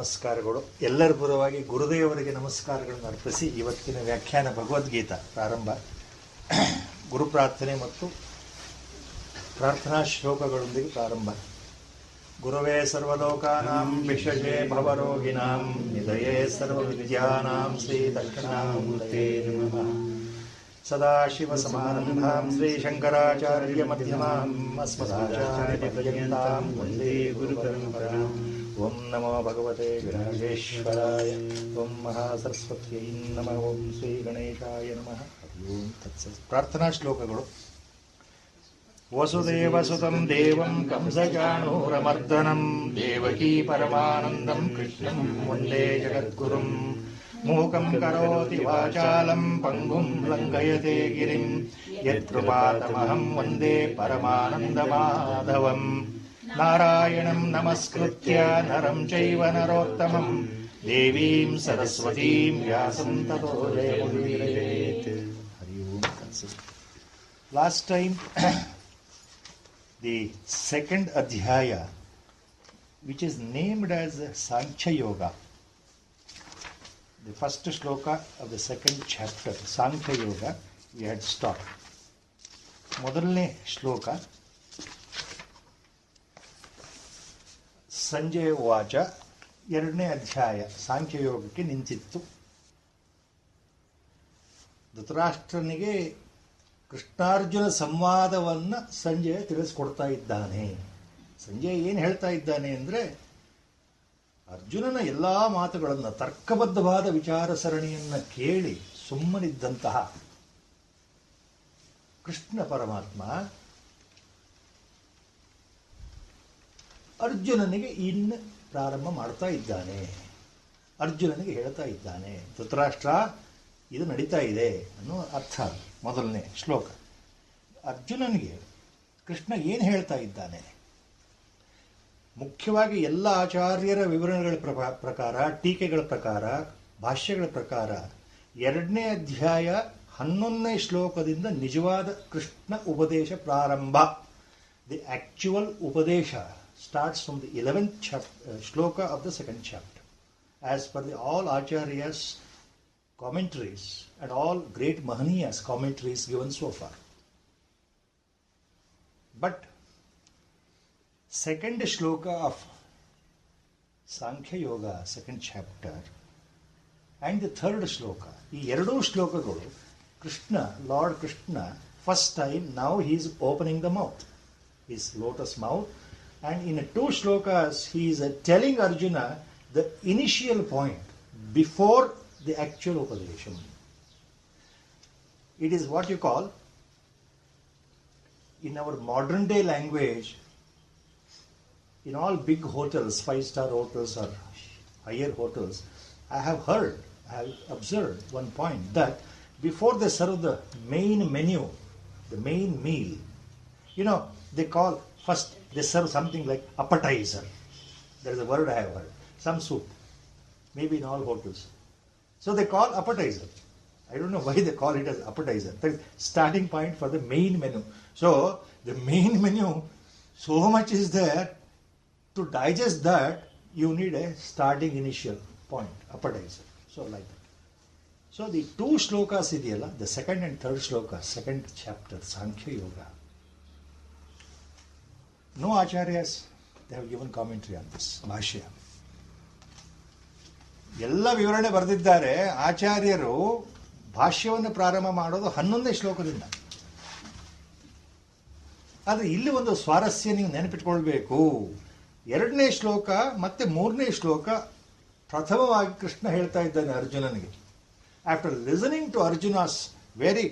ನಮಸ್ಕಾರಗಳು. ಎಲ್ಲರ ಪರವಾಗಿ ಗುರುದೇವರಿಗೆ ನಮಸ್ಕಾರಗಳನ್ನು ಅರ್ಪಿಸಿ ಇವತ್ತಿನ ವ್ಯಾಖ್ಯಾನ ಭಗವದ್ಗೀತಾ ಪ್ರಾರಂಭ. ಗುರು ಪ್ರಾರ್ಥನೆ ಮತ್ತು ಪ್ರಾರ್ಥನಾ ಶ್ಲೋಕಗಳೊಂದಿಗೆ ಪ್ರಾರಂಭ. ಗುರುವೇ ಸರ್ವಲೋಕಾನಾಂ ವಿಶ್ವಜೇ ಭವರೋಗಿಣಾಂ ನಿಧಯೇ ಸರ್ವವಿದ್ಯಾನಾಂ ಶ್ರೀ ದಕ್ಷಿಣಾಮೂರ್ತೆ ನಮಃ. ಸದಾಶಿವಸಮಾರಂಭಾಂ ಶ್ರೀಶಂಕರಾಚಾರ್ಯ ಮಧ್ಯಮಾಂ ಅಸ್ಮದಾಚಾರ್ಯಪರ್ಯಂತಾಂ ವಂದೇ ಗುರುಪರಂಪರಾಂ. ಓಂ ನಮೋ ಭಗವತೆ ವಿರಾಜೇಶ್ವರಾಯ. ಓಂ ಮಹಾಸರಸ್ವತ್ಯೈ ನಮಃ. ಓಂ ಶ್ರೀ ಗಣೇಶಾಯ ನಮಃ. ಓಂ ತತ್ಸತ್. ಪ್ರಾರ್ಥನಾ ಶ್ಲೋಕಗಳು. ವಸುದೇವಸುತಂ ದೇವಂ ಕಂಸಚಾಣೂರಮರ್ದನಂ ದೇವಕೀ ಪರಮಾನಂದಂ ಕೃಷ್ಣಂ ವಂದೇ ಜಗದ್ಗುರುಂ. ಮೂಕಂ ಕರೋತಿ ವಾಚಾಲಂ ಪಂಗುಂ ಲಂಘಯತೆ ಗಿರಿಂ ಯತ್ಕೃಪಾತಮಹಂ ವಂದೇ ಪರಮಾನಂದಮಾಧವಂ. ನಾರಾಯಣಂ ನಮಸ್ಕೃತ್ಯ ನರಂ ಚೈವ ನರೋತ್ತಮಂ ದೇವೀಂ ಸರಸ್ವತೀಂ ವ್ಯಾಸಂ ತತೋ ಜಯಮುದೀರಯೇತ್. ಹರಿ ಓಂ ತತ್ಸತ್. Last time the second adhyaya, which is named as Sankhya Yoga, the first shloka of the second chapter, Sankhya Yoga, we had stopped. ಮೊದಲನೇ ಶ್ಲೋಕ ಸಂಜಯ ವಾಚ, ಎರಡನೇ ಅಧ್ಯಾಯ ಸಾಂಖ್ಯಯೋಗಕ್ಕೆ ನಿಂತಿತ್ತು. ಧೃತರಾಷ್ಟ್ರನಿಗೆ ಕೃಷ್ಣಾರ್ಜುನ ಸಂವಾದವನ್ನು ಸಂಜಯ ತಿಳಿಸ್ಕೊಡ್ತಾ ಇದ್ದಾನೆ. ಸಂಜಯ ಏನು ಹೇಳ್ತಾ ಇದ್ದಾನೆ ಅಂದರೆ, ಅರ್ಜುನನ ಎಲ್ಲ ಮಾತುಗಳನ್ನು, ತರ್ಕಬದ್ಧವಾದ ವಿಚಾರ ಸರಣಿಯನ್ನು ಕೇಳಿ ಸುಮ್ಮನಿದ್ದಂತಹ ಕೃಷ್ಣ ಪರಮಾತ್ಮ ಅರ್ಜುನನಿಗೆ ಇನ್ನು ಪ್ರಾರಂಭ ಮಾಡ್ತಾ ಇದ್ದಾನೆ. ಅರ್ಜುನನಿಗೆ ಹೇಳ್ತಾ ಇದ್ದಾನೆ, ಧೃತರಾಷ್ಟ್ರ ಇದು ನಡೀತಾ ಇದೆ ಅನ್ನೋ ಅರ್ಥ ಮೊದಲನೇ ಶ್ಲೋಕ. ಅರ್ಜುನನಿಗೆ ಕೃಷ್ಣ ಏನು ಹೇಳ್ತಾ ಇದ್ದಾನೆ? ಮುಖ್ಯವಾಗಿ ಎಲ್ಲ ಆಚಾರ್ಯರ ವಿವರಣೆಗಳ ಪ್ರಕಾರ, ಟೀಕೆಗಳ ಪ್ರಕಾರ, ಭಾಷ್ಯಗಳ ಪ್ರಕಾರ ಎರಡನೇ ಅಧ್ಯಾಯ 11ನೇ ಶ್ಲೋಕದಿಂದ ನಿಜವಾದ ಕೃಷ್ಣ ಉಪದೇಶ ಪ್ರಾರಂಭ. ದಿ ಆಕ್ಚುವಲ್ ಉಪದೇಶ starts from the 11th shloka of the second chapter, as per the all acharyas commentaries and all great Mahaniyas commentaries given so far. But second shloka of Sankhya Yoga, second chapter, and the third shloka, ಈ ಎರಡೂ ಶ್ಲೋಕಗಳು Krishna, lord Krishna, first time now he is opening the mouth, his lotus mouth, and in 2 shlokas he is telling Arjuna the initial point before the actual upadesham. It is what you call, in our modern day language, in all big hotels, 5-star hotels or higher hotels, I have observed one point, that before they serve the main menu, the main meal, they call first, they serve something like appetizer. There is a word I have heard. Some soup, maybe in all hotels. So they call appetizer. I don't know why they call it as appetizer. That is starting point for the main menu. So the main menu, so much is there. To digest that, you need a starting initial point, appetizer. So like that. So the 2 shlokas ideyalla, the second and third shloka, second chapter, Sankhya Yoga. No acharyas, they have given commentary on this, ಭಾಷ್ಯ. ಎಲ್ಲ ವಿವರಣೆ ಬರೆದಿದ್ದಾರೆ. ಆಚಾರ್ಯರು ಭಾಷ್ಯವನ್ನು ಪ್ರಾರಂಭ ಮಾಡೋದು 11ನೇ ಶ್ಲೋಕದಿಂದ. ಆದರೆ ಇಲ್ಲಿ ಒಂದು ಸ್ವಾರಸ್ಯ ನೀವು ನೆನಪಿಟ್ಕೊಳ್ಬೇಕು. 2ನೇ ಶ್ಲೋಕ ಮತ್ತೆ 3ನೇ ಶ್ಲೋಕ ಪ್ರಥಮವಾಗಿ ಕೃಷ್ಣ ಹೇಳ್ತಾ ಇದ್ದಾನೆ ಅರ್ಜುನನಿಗೆ. After listening to Arjuna's very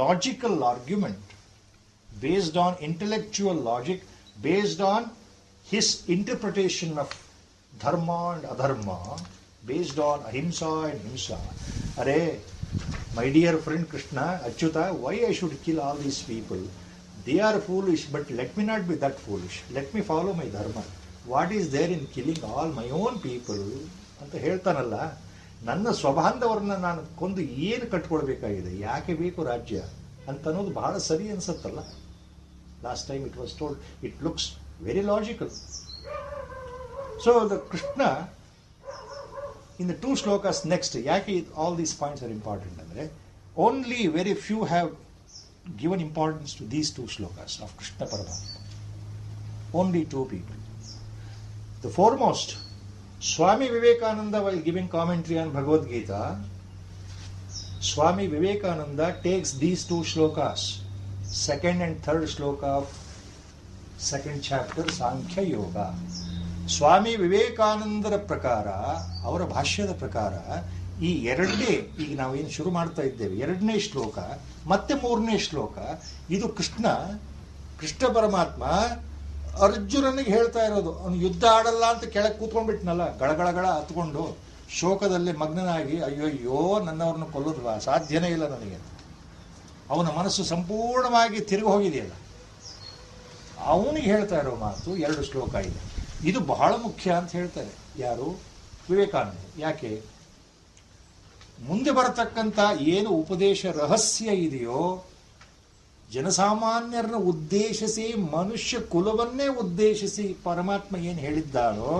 logical argument, based on intellectual logic, based on his interpretation of dharma and adharma, based on ahimsa and himsa. Are, my dear friend Krishna, Achyuta, why I should kill all these people? They are foolish, but let me not be that foolish. Let me follow my dharma. What is there in killing all my own people? ಅಂತ ಹೇಳ್ತಾನಲ್ಲ, ನನ್ನ ಸ್ವಬಾಂಧವರನ್ನ ನಾನು ಕೊಂದು ಏನು ಕಟ್ಕೊಳ್ಬೇಕಾಗಿದೆ, ಯಾಕೆ ಬೇಕು ರಾಜ್ಯ ಅಂತ ಅನ್ನೋದು ಬಹಳ ಸರಿ ಅನ್ಸತ್ತಲ್ಲ. Last time it was told, it looks very logical. So the Krishna in the 2 shlokas next, yaki all these points are important andre, only very few have given importance to these 2 shlokas of Krishna Paramatma. Only 2 people. The foremost, Swami Vivekananda, while giving commentary on Bhagavad Gita, Swami Vivekananda takes these 2 shlokas, 2nd and 3rd shloka of 2nd chapter Sankhya Yoga. ಸ್ವಾಮಿ ವಿವೇಕಾನಂದರ ಪ್ರಕಾರ, ಅವರ ಭಾಷ್ಯದ ಪ್ರಕಾರ, ಈ ಎರಡನೇ, ಈಗ ನಾವೇನು ಶುರು ಮಾಡ್ತಾ ಇದ್ದೇವೆ, 2ನೇ ಶ್ಲೋಕ ಮತ್ತೆ 3ನೇ ಶ್ಲೋಕ, ಇದು ಕೃಷ್ಣ ಪರಮಾತ್ಮ ಅರ್ಜುನನಿಗೆ ಹೇಳ್ತಾ ಇರೋದು. ಅವನು ಯುದ್ಧ ಆಡಲ್ಲ ಅಂತ ಕೆಳಗೆ ಕೂತ್ಕೊಂಡ್ಬಿಟ್ನಲ್ಲ, ಗಳಗಳಗಳ ಹತ್ಕೊಂಡು ಶೋಕದಲ್ಲಿ ಮಗ್ನನಾಗಿ, ಅಯ್ಯೋ ನನ್ನವ್ರನ್ನ ಕೊಲ್ಲೋದು ಸಾಧ್ಯನೇ ಇಲ್ಲ ನನಗೆ, ಅವನ ಮನಸ್ಸು ಸಂಪೂರ್ಣವಾಗಿ ತಿರುಗಿ ಹೋಗಿದೆಯಲ್ಲ, ಅವನಿಗೆ ಹೇಳ್ತಾ ಇರೋ ಮಾತು 2 ಶ್ಲೋಕ ಇದೆ. ಇದು ಬಹಳ ಮುಖ್ಯ ಅಂತ ಹೇಳ್ತಾರೆ ಯಾರು? ವಿವೇಕಾನಂದ. ಯಾಕೆ? ಮುಂದೆ ಬರತಕ್ಕಂಥ ಏನು ಉಪದೇಶ ರಹಸ್ಯ ಇದೆಯೋ, ಜನಸಾಮಾನ್ಯರನ್ನು ಉದ್ದೇಶಿಸಿ, ಮನುಷ್ಯ ಕುಲವನ್ನೇ ಉದ್ದೇಶಿಸಿ ಪರಮಾತ್ಮ ಏನು ಹೇಳಿದ್ದಾರೋ,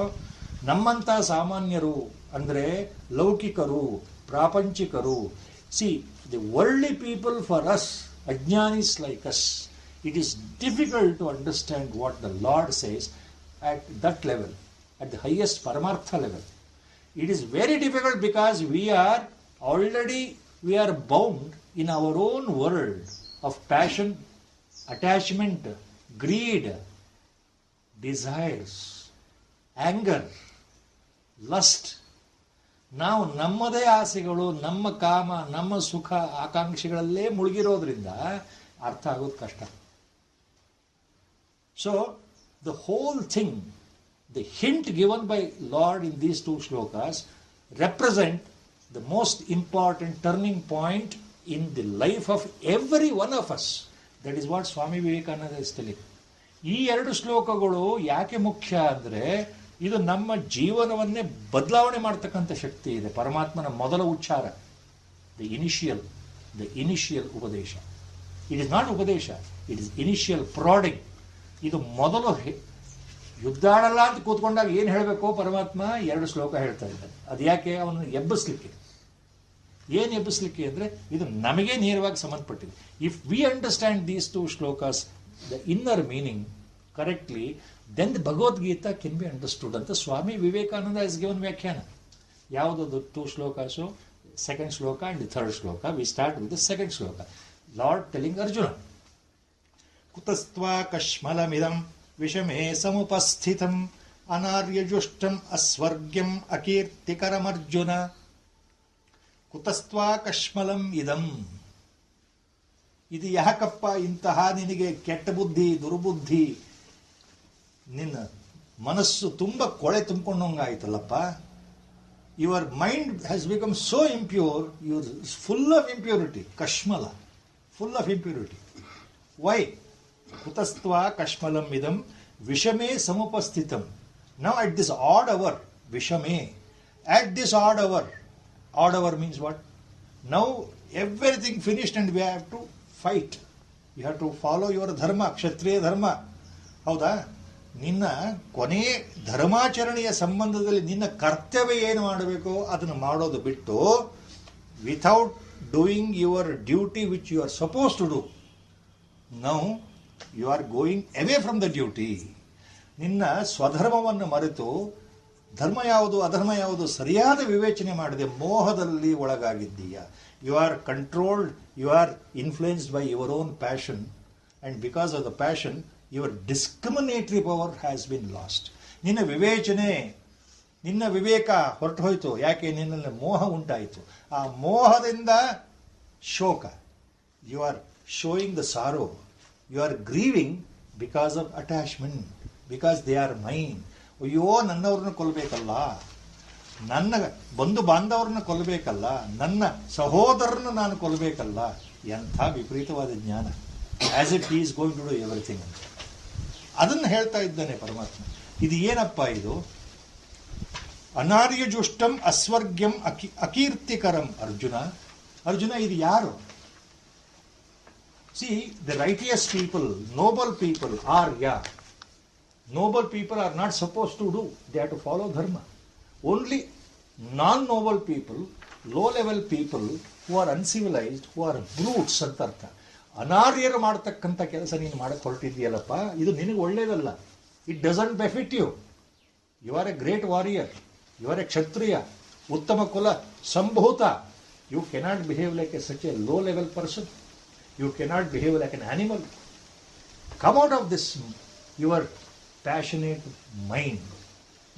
ನಮ್ಮಂಥ ಸಾಮಾನ್ಯರು ಅಂದರೆ ಲೌಕಿಕರು, ಪ್ರಾಪಂಚಿಕರು, see the worldly people for us, ಅಜ್ಞಾನೀಸ್ like us, it is difficult to understand what the lord says at that level, at the highest Paramartha level. It is very difficult because we are bound in our own world of passion, attachment, greed, desires, anger, lust. ನಾವು ನಮ್ಮದೇ ಆಸೆಗಳು, ನಮ್ಮ ಕಾಮ, ನಮ್ಮ ಸುಖ ಆಕಾಂಕ್ಷೆಗಳಲ್ಲೇ ಮುಳುಗಿರೋದ್ರಿಂದ ಅರ್ಥ ಆಗೋದು ಕಷ್ಟ. So the whole thing, the hint given by Lord in these 2 shlokas represent the most important turning point in the life of every one of us. That is what Swami Vivekananda is telling. ಈ 2 ಶ್ಲೋಕಗಳು ಯಾಕೆ ಮುಖ್ಯ ಅಂದರೆ, ಇದು ನಮ್ಮ ಜೀವನವನ್ನೇ ಬದಲಾವಣೆ ಮಾಡ್ತಕ್ಕಂಥ ಶಕ್ತಿ ಇದೆ. ಪರಮಾತ್ಮನ ಮೊದಲ ಉಚ್ಚಾರ, ದ ಇನಿಷಿಯಲ್ ಉಪದೇಶ. ಇಟ್ ಇಸ್ ನಾಟ್ ಉಪದೇಶ, ಇಟ್ ಇಸ್ ಇನಿಷಿಯಲ್ ಪ್ರಾಡಿಂಗ್. ಇದು ಮೊದಲು ಯುದ್ಧ ಆಡಲ್ಲ ಅಂತ ಕೂತ್ಕೊಂಡಾಗ ಏನು ಹೇಳಬೇಕು ಪರಮಾತ್ಮ 2 ಶ್ಲೋಕ ಹೇಳ್ತಾ ಇದ್ದಾರೆ. ಅದು ಯಾಕೆ? ಅವನನ್ನು ಎಬ್ಬಿಸ್ಲಿಕ್ಕೆ. ಏನು ಎಬ್ಬಿಸ್ಲಿಕ್ಕೆ ಅಂದರೆ, ಇದು ನಮಗೆ ನೇರವಾಗಿ ಸಂಬಂಧಪಟ್ಟಿದೆ. If we understand these 2 shlokas, the inner meaning correctly, then the Bhagavad Gita can be understood ಅಂತ ಸ್ವಾಮಿ ವಿವೇಕಾನಂದ ಇಸ್ ಗಿವನ್ ವ್ಯಾಖ್ಯಾನ. ಯಾವುದದು 2 ಶ್ಲೋಕಾಸು? 2nd ಶ್ಲೋಕ ಅಂಡ್ 3rd ಶ್ಲೋಕ. We start with the 2nd ಶ್ಲೋಕ. ಲಾರ್ಡ್ ಟೆಲಿಂಗ್ ಅರ್ಜುನ, ಕುತಸ್ತ್ವಾ ಕಶ್ಮಲಮಿದಂ ವಿಷಮೇ ಸಮುಪಸ್ಥಿತಂ ಅನಾರ್ಯಜುಷ್ಟಂ ಅಸ್ವರ್ಗ್ಯಂ ಅಕೀರ್ತಿಕರಮರ್ಜುನ. ಕುತಸ್ತ್ವಾ ಕಶ್ಮಲಂ ಇದಂ, ಇದು ಯಾಕಪ್ಪ ಇಂತಹ ನಿನಗೆ ಕೆಟ್ಟ ಬುದ್ಧಿ, ದುರ್ಬುದ್ಧಿ, ನಿನ್ನ ಮನಸ್ಸು ತುಂಬ ಕೊಳೆ ತುಂಬಿಕೊಂಡಂಗಾಯ್ತಲ್ಲಪ್ಪ. Your mind has become so impure, your full of impurity. ಕಶ್ಮಲ, ಫುಲ್ ಆಫ್ ಇಂಪ್ಯೂರಿಟಿ. ವೈ? ಕುತಸ್ತ್ವಾ ಕಶ್ಮಲಂ ಇದಂ ವಿಷಮೇ ಸಮುಪಸ್ಥಿತಂ. Now at this odd hour, Vishame, at this odd hour means what? Now everything finished and we have to fight. You have to follow your dharma, ಕ್ಷತ್ರಿಯ ಧರ್ಮ. ಹೌದಾ? ನಿನ್ನ ಕೊನೆ ಧರ್ಮಾಚರಣೆಯ ಸಂಬಂಧದಲ್ಲಿ ನಿನ್ನ ಕರ್ತವ್ಯ ಏನು ಮಾಡಬೇಕೋ ಅದನ್ನು ಮಾಡೋದು ಬಿಟ್ಟು, without doing your duty which you are suppose to do, now you are going away from the duty. ನಿನ್ನ ಸ್ವಧರ್ಮವನ್ನು ಮರೆತು ಧರ್ಮ ಯಾವುದು ಅಧರ್ಮ ಯಾವುದು ಸರಿಯಾದ ವಿವೇಚನೆ ಮಾಡದೆ ಮೋಹದಲ್ಲಿ ಒಳಗಾಗಿದ್ದೀಯ. You are controlled, you are influenced by your own passion, and because of the passion your discriminatory power has been lost. ನಿನ್ನ ವಿವೇಚನೆ, ನಿನ್ನ ವಿವೇಕ ಹೊರಟು ಹೋಯಿತು. ಯಾಕೆ? ನಿನ್ನಲ್ಲಿ ಮೋಹ ಉಂಟಾಯಿತು. ಆ ಮೋಹದಿಂದ ಶೋಕ. You are showing the sorrow, you are grieving because of attachment, because they are mine. ಅಯ್ಯೋ, ನನ್ನವ್ರನ್ನ ಕೊಲ್ಲಬೇಕಲ್ಲ, ನನ್ನ ಬಂಧು ಬಾಂಧವ್ರನ್ನ ಕೊಲ್ಲಬೇಕಲ್ಲ, ನನ್ನ ಸಹೋದರನ ನಾನು ಕೊಲ್ಲಬೇಕಲ್ಲ. ಎಂಥ ವಿಪರೀತವಾದ ಜ್ಞಾನ. As it is going to do everything ಅಂತ ಅದನ್ನು ಹೇಳ್ತಾ ಇದ್ದಾನೆ ಪರಮಾತ್ಮ. ಇದು ಏನಪ್ಪ? ಇದು ಅನಾರ್ಯಜುಷ್ಟಂ ಅಸ್ವರ್ಗ್ಯಂ ಅಕೀರ್ತಿಕರಂ. ಅರ್ಜುನ ಇದು ಯಾರು? See, the righteous people, noble people are, noble people are not supposed to do. They have to follow dharma. Only non-noble people, low-level people who are uncivilized, who are brutes ಅಂತ ಅರ್ಥ. ಅನಾರ್ಯರು ಮಾಡ್ತಕ್ಕಂಥ ಕೆಲಸ ನೀನು ಮಾಡಕ್ಕೆ ಹೊರಟಿದೆಯಲ್ಲಪ್ಪ, ಇದು ನಿನಗೆ ಒಳ್ಳೇದಲ್ಲ. It doesn't befit you. You are a great warrior, you are a kshatriya, ಉತ್ತಮ ಕುಲ ಸಂಭೂತ. You cannot behave like a such a low level person. You cannot behave like an animal. Come out of this your passionate mind.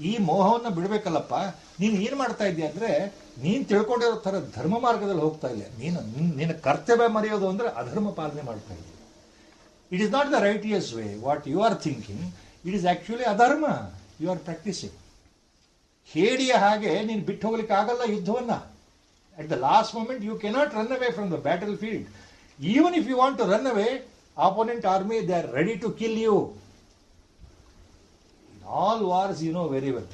ಈ ಮೋಹವನ್ನು ಬಿಡಬೇಕಲ್ಲಪ್ಪ. ನೀನು ಏನು ಮಾಡ್ತಾ ಇದೆಯಾ ಅಂದರೆ, ನೀನು ತಿಳ್ಕೊಂಡಿರೋ ಥರ ಧರ್ಮ ಮಾರ್ಗದಲ್ಲಿ ಹೋಗ್ತಾ ಇಲ್ಲ. ನಿನ್ನ ಕರ್ತವ್ಯ ಮರೆಯೋದು ಅಂದರೆ ಅಧರ್ಮ ಪಾಲನೆ ಮಾಡ್ತಾ ಇದೆಯಾ. It is not the righteous way what you are thinking, it is actually adharma you are practising. ಹೇಡಿಯ ಹಾಗೆ ನೀನು ಬಿಟ್ಟು ಹೋಗ್ಲಿಕ್ಕೆ ಆಗಲ್ಲ ಯುದ್ಧವನ್ನು. At the last moment you cannot run away from the battlefield. Even if you want to run away, opponent army they are ready to kill you. All wars, you know very well.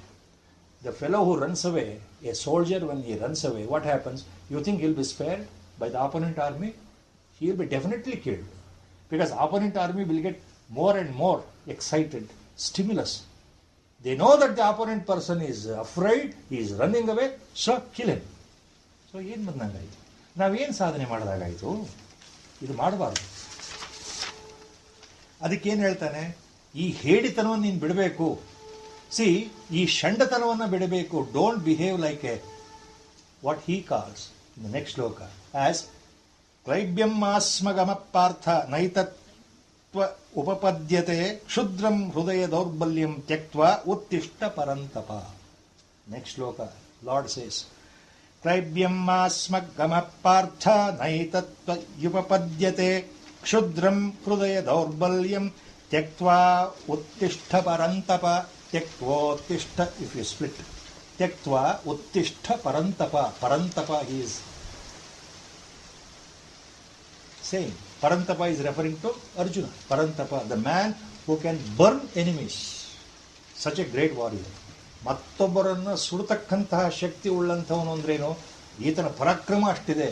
The fellow who runs away, a soldier, when he runs away, what happens? You think he'll be spared by the opponent army? He'll be definitely killed. Because opponent army will get more and more excited, stimulus. They know that the opponent person is afraid, he is running away, so kill him. So, ಏನು ಬಂದಂಗಾಯಿತು? ನಾವೇನು ಸಾಧನೆ ಮಾಡಿದಾಗಾಯಿತು? ಇದು ಮಾಡಬಾರ್ದು. ಅದಕ್ಕೇನು ಹೇಳ್ತಾನೆ? ಈ ಹೇಡಿತನವನ್ನು ನೀನು ಬಿಡಬೇಕು. ಸಿ, ಈ ಷಂಡತನವನ್ನು ಬಿಡಬೇಕು. Don't behave like a what he calls in the next shloka as ಕ್ಲೈಬ್ಯಂ ಆಸ್ಮಗಮ ಪಾರ್ಥ ನೈತತ್ವ ಉಪಪದ್ಯತೆ ಕ್ಷುದ್ರಂ ಹೃದಯ ದೌರ್ಬಲ್ಯಂ ತ್ಯಕ್ತ್ವಾ ಉತ್ತಿಷ್ಠ ಪರಂತಪ. ನೆಕ್ಸ್ಟ್ ಶ್ಲೋಕ ಲಾರ್ಡ್ ಸೇಸ್ ಕ್ಲೈಬ್ಯಂ ಆಸ್ಮಗಮ ಪಾರ್ಥ ನೈತತ್ವ ಉಪಪದ್ಯತೆ ಕ್ಷುದ್ರಂ ಹೃದಯ ದೌರ್ಬಲ್ಯಂ ತ್ಯಕ್ತ್ವಾ ಉತ್ತಿಷ್ಠ ಪರಂತಪ. ತ್ಯಕ್ತ್ವೋತ್ತಿಷ್ಠ, ಇಫ್ ಯು ಸ್ಪ್ಲಿಟ್, ತ್ಯಕ್ತ್ವಾ ಉತ್ತಿಷ್ಠ ಪರಂತಪ. ಪರಂತಪ ಈಸ್ ಸೇಮ್. ಪರಂತಪ ಈಸ್ ರೆಫರಿಂಗ್ ಟು ಅರ್ಜುನ. ಪರಂತಪ, the man who can burn enemies. Such a great warrior. ಮತ್ತೊಬ್ಬರನ್ನು ಸುಡತಕ್ಕಂತಹ ಶಕ್ತಿ ಉಳ್ಳಂಥವನು ಅಂದ್ರೇನು? ಈತನ ಪರಾಕ್ರಮ ಅಷ್ಟಿದೆ,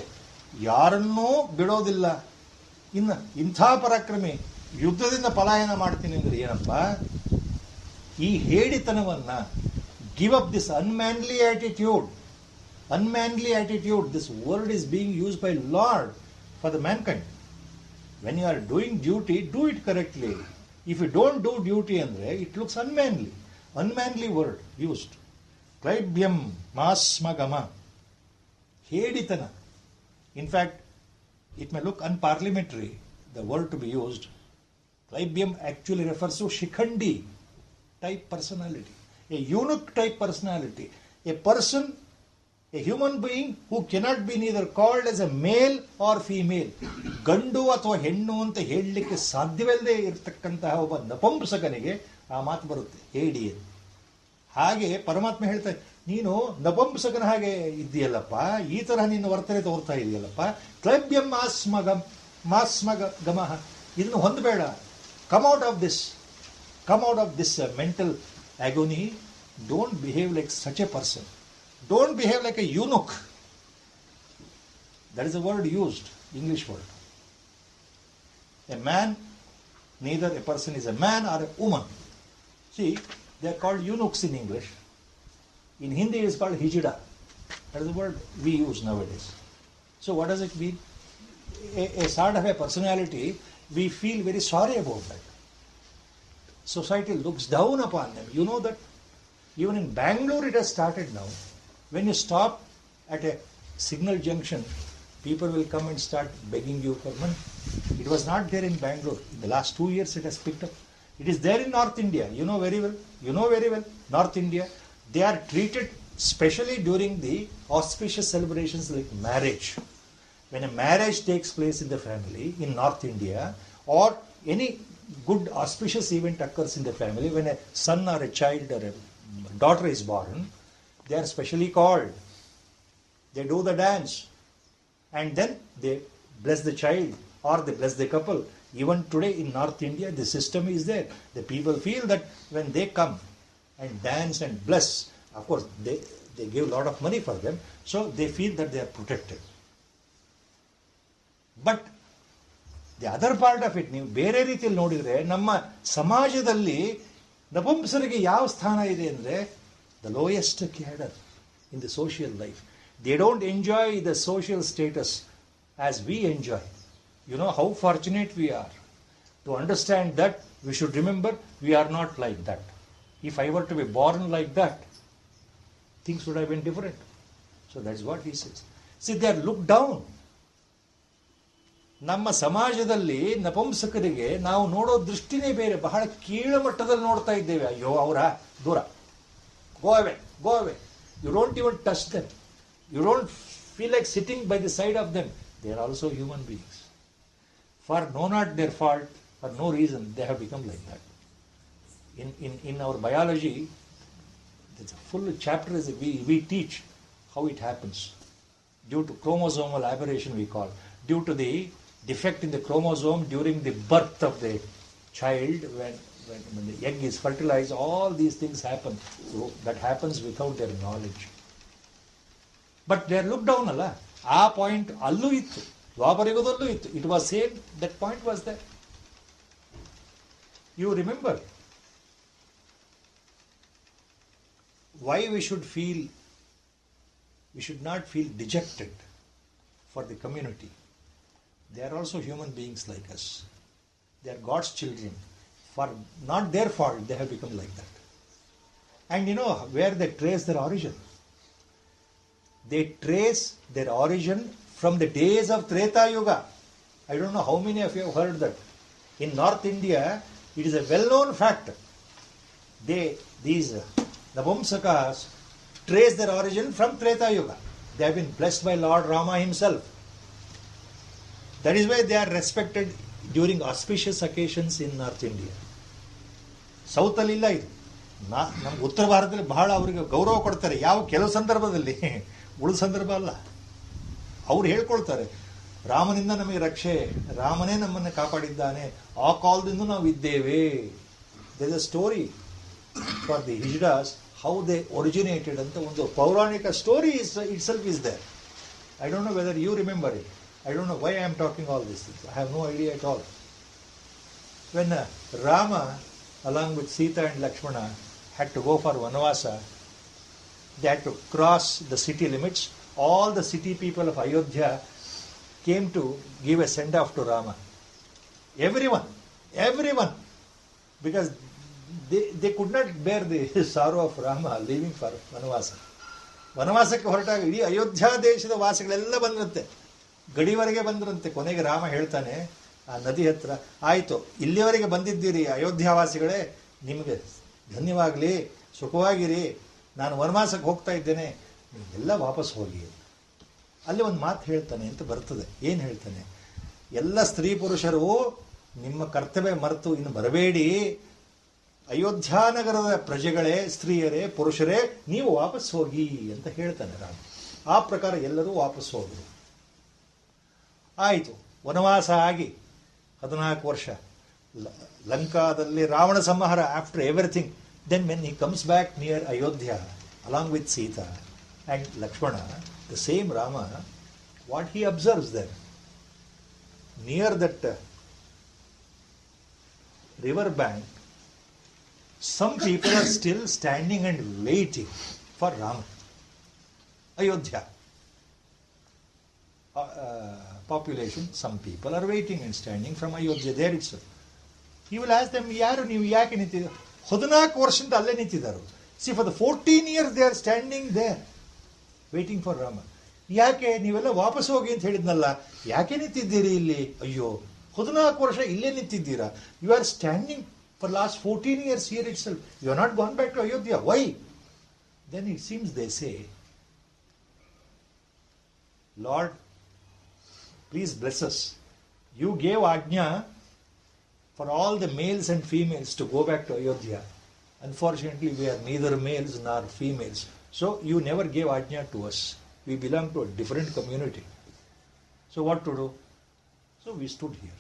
ಯಾರನ್ನೂ ಬಿಡೋದಿಲ್ಲ. ಇನ್ನು ಇಂಥ ಪರಾಕ್ರಮಿ ಯುದ್ಧದಿಂದ ಪಲಾಯನ ಮಾಡ್ತೀನಿ ಅಂದ್ರೆ ಏನಪ್ಪ? ಈ ಹೇಡಿತನವನ್ನು give up this unmanly attitude. Unmanly attitude, this word is being use by lord for the mankind. When you are doing duty, do it correctly. If you don't do duty ಅಂದರೆ it looks unmanly. Unmanly word used. ಕ್ಲೈಬ್ಯಂ ಮಾಸ್ಮಗಮ, ಹೇಡಿತನ. In fact it may look unparliamentary, the word to be used. Clybium actually refers to Shikhandi type personality, a eunuch type personality, a person, a human being who cannot be neither called as a male or female. ಗಂಡು ಅಥವಾ ಹೆಣ್ಣು ಅಂತ ಹೇಳಲಿಕ್ಕೆ ಸಾಧ್ಯವಿಲ್ಲದೆ ಇರತಕ್ಕಂತಹ ಒಬ್ಬ ನಪುಂಸಕನಿಗೆ ಆ ಮಾತು ಬರುತ್ತೆ, ಹೇಡಿ. ಹಾಗೆ ಪರಮಾತ್ಮ ಹೇಳ್ತಾರೆ, ನೀನು ನಪುಂಸಕನ ಹಾಗೆ ಇದ್ದೀಯಲ್ಲಪ್ಪ, ಈ ತರಹ ನಿನ್ನ ವರ್ತನೆ ತೋರ್ತಾ ಇದೆಯಲ್ಲಪ್ಪ. ಕ್ಲೈಬ್ಯಂ ಮಾಸ್ಮಗಮ, ಇದನ್ನು ಹೊಂದಬೇಡ. Come out of this mental agony. Don't behave like such a person. Don't behave like a eunuch. That is a word used, English word. A man, neither a person is a man or a woman. See, they are called eunuchs in English. In Hindi it is called hijda. That is the word we use nowadays. So what does it mean? A sort of a personality, we feel very sorry about that. Society looks down upon them. You know that? Even in Bangalore it has started now. When you stop at a signal junction, people will come and start begging you for money. It was not there in Bangalore. In the last 2 years it has picked up. It is there in North India. You know very well. North India. They are treated specially during the auspicious celebrations like marriage. When a marriage takes place in the family in North India, or any good auspicious event occurs in the family, when a son or a child or a daughter is born, they are specially called. They do the dance. And then they bless the child or they bless the couple. Even today in North India, the system is there. The people feel that when they come and dance and bless, of course they give a lot of money for them, so they feel that they are protected. But the other part of it, ನೀವು ಬೇರೆ ರೀತಿಯಲ್ಲಿ ನೋಡಿದರೆ, ನಮ್ಮ ಸಮಾಜದಲ್ಲಿ ನಪುಂಸರಿಗೆ ಯಾವ ಸ್ಥಾನ ಇದೆ ಅಂದರೆ the lowest cadre. in the social life. They don't enjoy the social status as we enjoy. You know how fortunate we are. To understand that, we should remember we are not like that. If I were to be born like that, things would have been different. So that's what he says. See, they are looked down. ನಮ್ಮ ಸಮಾಜದಲ್ಲಿ ನಪುಂಸಕರಿಗೆ ನಾವು ನೋಡೋ ದೃಷ್ಟಿನೇ ಬೇರೆ, ಬಹಳ ಕೀಳುಮಟ್ಟದಲ್ಲಿ ನೋಡ್ತಾ ಇದ್ದೇವೆ. ಅಯ್ಯೋ ಅವರ ದೂರ, go away, go away. You don't even touch them, you don't feel like sitting by the side of them. They are also human beings. For no not their fault, for no reason, they have become like that. In our biology, there's a full chapter is we teach how it happens. Due to chromosomal aberration, we call, due to the defect in the chromosome during the birth of the child, when the egg is fertilized, all these things happen. So that happens without their knowledge. But they are looked down, Allah. ಆ point ಅಲ್ಲೂ ಇತ್ತು, ದ್ವಾಪರಯುಗದಲ್ಲೂ ಇತ್ತು. It was same, that point was there. You remember why we should not feel dejected for the community. They are also human beings like us. They are God's children. For not their fault, they have become like that. And you know where they trace their origin? They trace their origin from the days of Treta Yuga. I don't know how many of you have heard that. In North India, it is a well-known fact. These Napumsakas trace their origin from Treta Yuga. They have been blessed by Lord Rama himself. That is why they are respected during auspicious occasions in North India. South ಅಲ್ಲಿ ಇಲ್ಲ ಇದು. ನಮ್ಮ ಉತ್ತರ ಭಾರತದಲ್ಲಿ ಬಹಳ ಅವರಿಗೆ ಗೌರವ ಕೊಡ್ತಾರೆ. ಕೆಲವು ಸಂದರ್ಭದಲ್ಲಿ, ಉಳಿದ ಸಂದರ್ಭ ಅಲ್ಲ. ಅವ್ರು ಹೇಳ್ಕೊಳ್ತಾರೆ, ರಾಮನಿಂದ ನಮಗೆ ರಕ್ಷೆ, ರಾಮನೇ ನಮ್ಮನ್ನು ಕಾಪಾಡಿದ್ದಾನೆ, ಆ ಕಾಲದಿಂದ ನಾವು ಇದ್ದೇವೆ. There is a story for the ಹಿಜ್ಡಾಸ್, how they originated ಅಂತ ಒಂದು ಪೌರಾಣಿಕ story itself is there. I don't know whether you remember it. I don't know why I am talking all these things. I have no idea at all. When Rama along with Sita and Lakshmana had to go for Vanavasa, they had to cross the city limits. All the city people of Ayodhya came to give a send-off to Rama. Everyone. Because they could not bear the sorrow of Rama leaving for Vanavasa. ವನವಾಸಕ್ಕೆ ಹೊರಟಾಗ ಇಡೀ ಅಯೋಧ್ಯ ದೇಶದ ವಾಸಿಗಳೆಲ್ಲ ಬಂದ್ರಂತೆ, ಗಡಿವರೆಗೆ ಬಂದ್ರಂತೆ. ಕೊನೆಗೆ ರಾಮ ಹೇಳ್ತಾನೆ ಆ ನದಿ ಹತ್ರ, ಆಯಿತು ಇಲ್ಲಿವರೆಗೆ ಬಂದಿದ್ದೀರಿ ಅಯೋಧ್ಯಾವಾಸಿಗಳೇ, ನಿಮಗೆ ಧನ್ಯವಾಗಲಿ, ಸುಖವಾಗಿರಿ, ನಾನು ವನವಾಸಕ್ಕೆ ಹೋಗ್ತಾ ಇದ್ದೇನೆ, ನೀವೆಲ್ಲ ವಾಪಸ್ ಹೋಗಿ. ಅಲ್ಲಿ ಒಂದು ಮಾತು ಹೇಳ್ತಾನೆ ಅಂತ ಬರ್ತದೆ. ಏನು ಹೇಳ್ತಾನೆ? ಎಲ್ಲ ಸ್ತ್ರೀ ಪುರುಷರು ನಿಮ್ಮ ಕರ್ತವ್ಯ ಮರೆತು ಇನ್ನು ಬರಬೇಡಿ, ಅಯೋಧ್ಯಾನಗರದ ಪ್ರಜೆಗಳೇ, ಸ್ತ್ರೀಯರೇ, ಪುರುಷರೇ, ನೀವು ವಾಪಸ್ ಹೋಗಿ ಅಂತ ಹೇಳ್ತಾನೆ ರಾಮ. ಆ ಪ್ರಕಾರ ಎಲ್ಲರೂ ವಾಪಸ್ ಹೋದರು. ಆಯಿತು, ವನವಾಸ ಆಗಿ 14 ವರ್ಷ ಲಂಕಾದಲ್ಲಿ ರಾವಣ ಸಂಹಾರ, after everything. Then when he comes back near Ayodhya along with Sita and Lakshmana, the same Rama, what he observes there near that river bank, some people are still standing and waiting for Rama. Ayodhya population, some people are waiting and standing from Ayodhya there itself. He will ask them, ಯಾರು ನೀವು ಯಾಕೆ ನಿಂತಿದ್ದೀರ? 14 ವರ್ಷದಿಂದ ಅಲ್ಲೇ ನಿಂತಿದ್ದಾರೆ. See, for the 14 years they are standing there waiting for Rama. ಯಾಕೆ ನೀವೆಲ್ಲ ವಾಪಸ್ ಹೋಗಿ ಅಂತ ಹೇಳಿದ್ನಲ್ಲ, ಯಾಕೆ ನಿಂತಿದ್ದೀರಿ ಇಲ್ಲಿ? ಅಯ್ಯೋ, 14 ವರ್ಷ ಇಲ್ಲೇ ನಿಂತಿದ್ದೀರಾ. You are standing for last 14 years here itself. You are not gone back to Ayodhya. Why? Then it seems they say, Lord, please bless us. You gave Ajna for all the males and females to go back to Ayodhya. Unfortunately, we are neither males nor females. So you never gave Ajna to us. We belong to a different community. So what to do? So we stood here.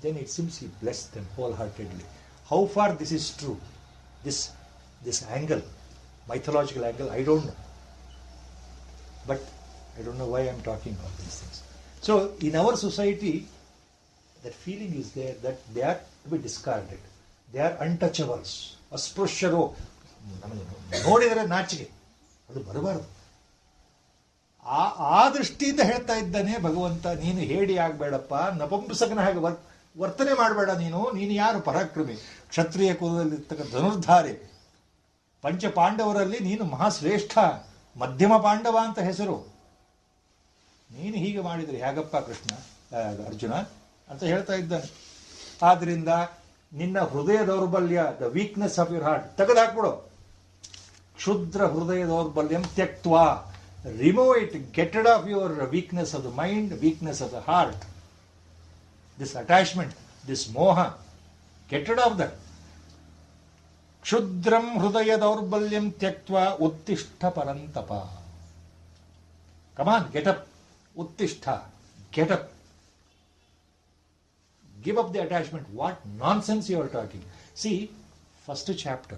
Then it seems he blessed them wholeheartedly. How far this is true, this angle, mythological angle, I don't know. But I don't know why I am talking about these things. So in our society, that feeling is there that they are to be discarded. They are untouchables. ಅಸ್ಪೃಶ್ಯರು, ನೋಡಿದರೆ ನಾಚಿಕೆ, ಅದು ಬರಬಾರದು. ಆ ದೃಷ್ಟಿಯಿಂದ ಹೇಳ್ತಾ ಇದ್ದಾನೆ ಭಗವಂತ, ನೀನು ಹೇಡಿ ಆಗಬೇಡಪ್ಪ, ನಪುಂಸಕನ ಹಾಗೆ ವರ್ತನೆ ಮಾಡಬೇಡ. ನೀನು ಯಾರು? ಪರಾಕ್ರಮಿ, ಕ್ಷತ್ರಿಯ ಕುಲದಲ್ಲಿರ್ತಕ್ಕ ಧನುರ್ಧಾರಿ, ಪಂಚ ಪಾಂಡವರಲ್ಲಿ ನೀನು ಮಹಾಶ್ರೇಷ್ಠ, ಮಧ್ಯಮ ಪಾಂಡವ ಅಂತ ಹೆಸರು. ನೀನು ಹೀಗೆ ಮಾಡಿದರೆ ಹೇಗಪ್ಪ ಕೃಷ್ಣ ಅರ್ಜುನ ಅಂತ ಹೇಳ್ತಾ ಇದ್ದಾನೆ. ಆದ್ರಿಂದ ನಿನ್ನ ಹೃದಯ ದೌರ್ಬಲ್ಯ, the weakness of your heart ತೆಗೆದುಹಾಕ್ಬಿಡು. ಕ್ಷುದ್ರ ಹೃದಯ ದೌರ್ಬಲ್ಯಂ ತ್ಯಕ್ತ್ವಾ, remove it, get rid of your weakness of the mind, weakness of the heart, this attachment, this ಮೋಹ, ಗೆಟ್ ರಿಡ್ ಆಫ್ ದಟ್. ಕ್ಷುದ್ರಂ ಹೃದಯ ದೌರ್ಬಲ್ಯಂ ತ್ಯಕ್ತ್ವಾ ಉತ್ತಿಷ್ಠ ಪರಂತಪ. ಕಮಾನ್, ಗೆಟ್ ಅಪ್, ಉತ್ತಿಷ್ಠ, get up. Give up the attachment. What nonsense you are talking. See, first chapter.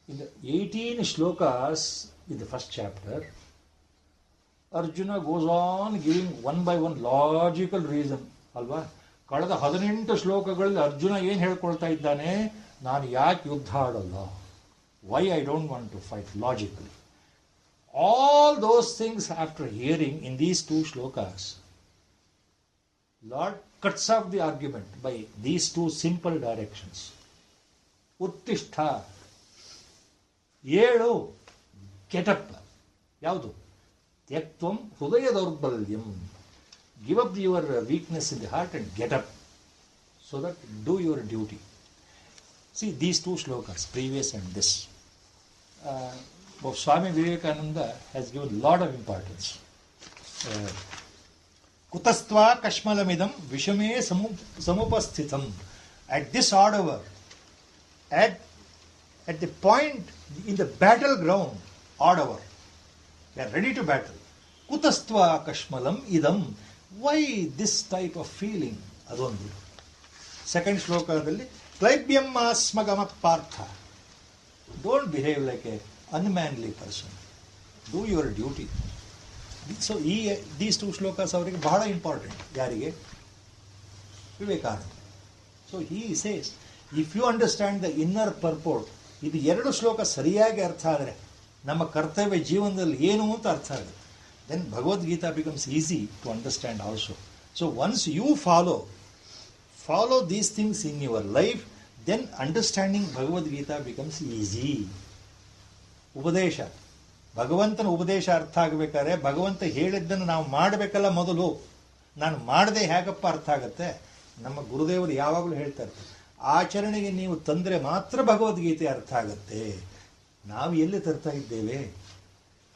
In the 18 shlokas in the first chapter, Arjuna goes on giving one by one logical reason. ಅಲ್ವಾ? ಕಳೆದ 18 ಶ್ಲೋಕಗಳಲ್ಲಿ ಅರ್ಜುನ ಏನು ಹೇಳ್ಕೊಳ್ತಾ ಇದ್ದಾನೆ? ನಾನು ಯಾಕೆ ಯುದ್ಧ ಆಡಲ್ಲ? Why I don't want to fight logically. All those things after hearing in these 2 shlokas, Lord cuts off the argument by these 2 simple directions. Uttishtha, ಏಳು, get up. ಯಾವುದು? ತ್ಯಕ್ತ್ವಂ ಹೃದಯ ದೌರ್ಬಲ್ಯಂ. Give up your weakness in the heart and get up so that do your duty. See, these 2 shlokas, previous and this, Swami Vivekananda has given a lot of importance. ಕುತಸ್ತ್ವಾ ಕಶ್ಮಲಮಿದಂ ವಿಷಮೇ ಸಮುಪಸ್ಥಿತಂ. At this odd hour, at the point in the battleground, odd hour, they are ready to battle. Kutasthva kashmalam idam. Why this type of feeling? Adondu. Second ಶ್ಲೋಕದಲ್ಲಿ ಕ್ಲೈಬ್ಯಂ ಸ್ಮಗಮ ಪಾರ್ಥ. Don't behave like a unmanly person. Do your duty. So these 2 shlokas ಅವರಿಗೆ ಬಹಳ important. ಯಾರಿಗೆ? Vivekananda. So he says, if you understand the inner purport, ಇದು 2 ಶ್ಲೋಕ ಸರಿಯಾಗಿ ಅರ್ಥ ಆದರೆ ನಮ್ಮ ಕರ್ತವ್ಯ ಜೀವನದಲ್ಲಿ ಏನು ಅಂತ ಅರ್ಥ ಆಗುತ್ತೆ. Then Bhagavad Gita becomes easy to understand also. So once you follow these things in your life, then understanding Bhagavad Gita becomes easy. ಉಪದೇಶ, ಭಗವಂತನ ಉಪದೇಶ ಅರ್ಥ ಆಗಬೇಕಾದ್ರೆ ಭಗವಂತ ಹೇಳಿದ್ದನ್ನು ನಾವು ಮಾಡಬೇಕಲ್ಲ ಮೊದಲು. ನಾನು ಮಾಡದೆ ಹೇಗಪ್ಪ ಅರ್ಥ ಆಗತ್ತೆ? ನಮ್ಮ ಗುರುದೇವರು ಯಾವಾಗಲೂ ಹೇಳ್ತಾರೆ, ಆಚರಣೆಗೆ ನೀವು ತಂದರೆ ಮಾತ್ರ ಭಗವದ್ಗೀತೆ ಅರ್ಥ ಆಗತ್ತೆ. ನಾವು ಎಲ್ಲಿ ತರ್ತಾ ಇದ್ದೇವೆ?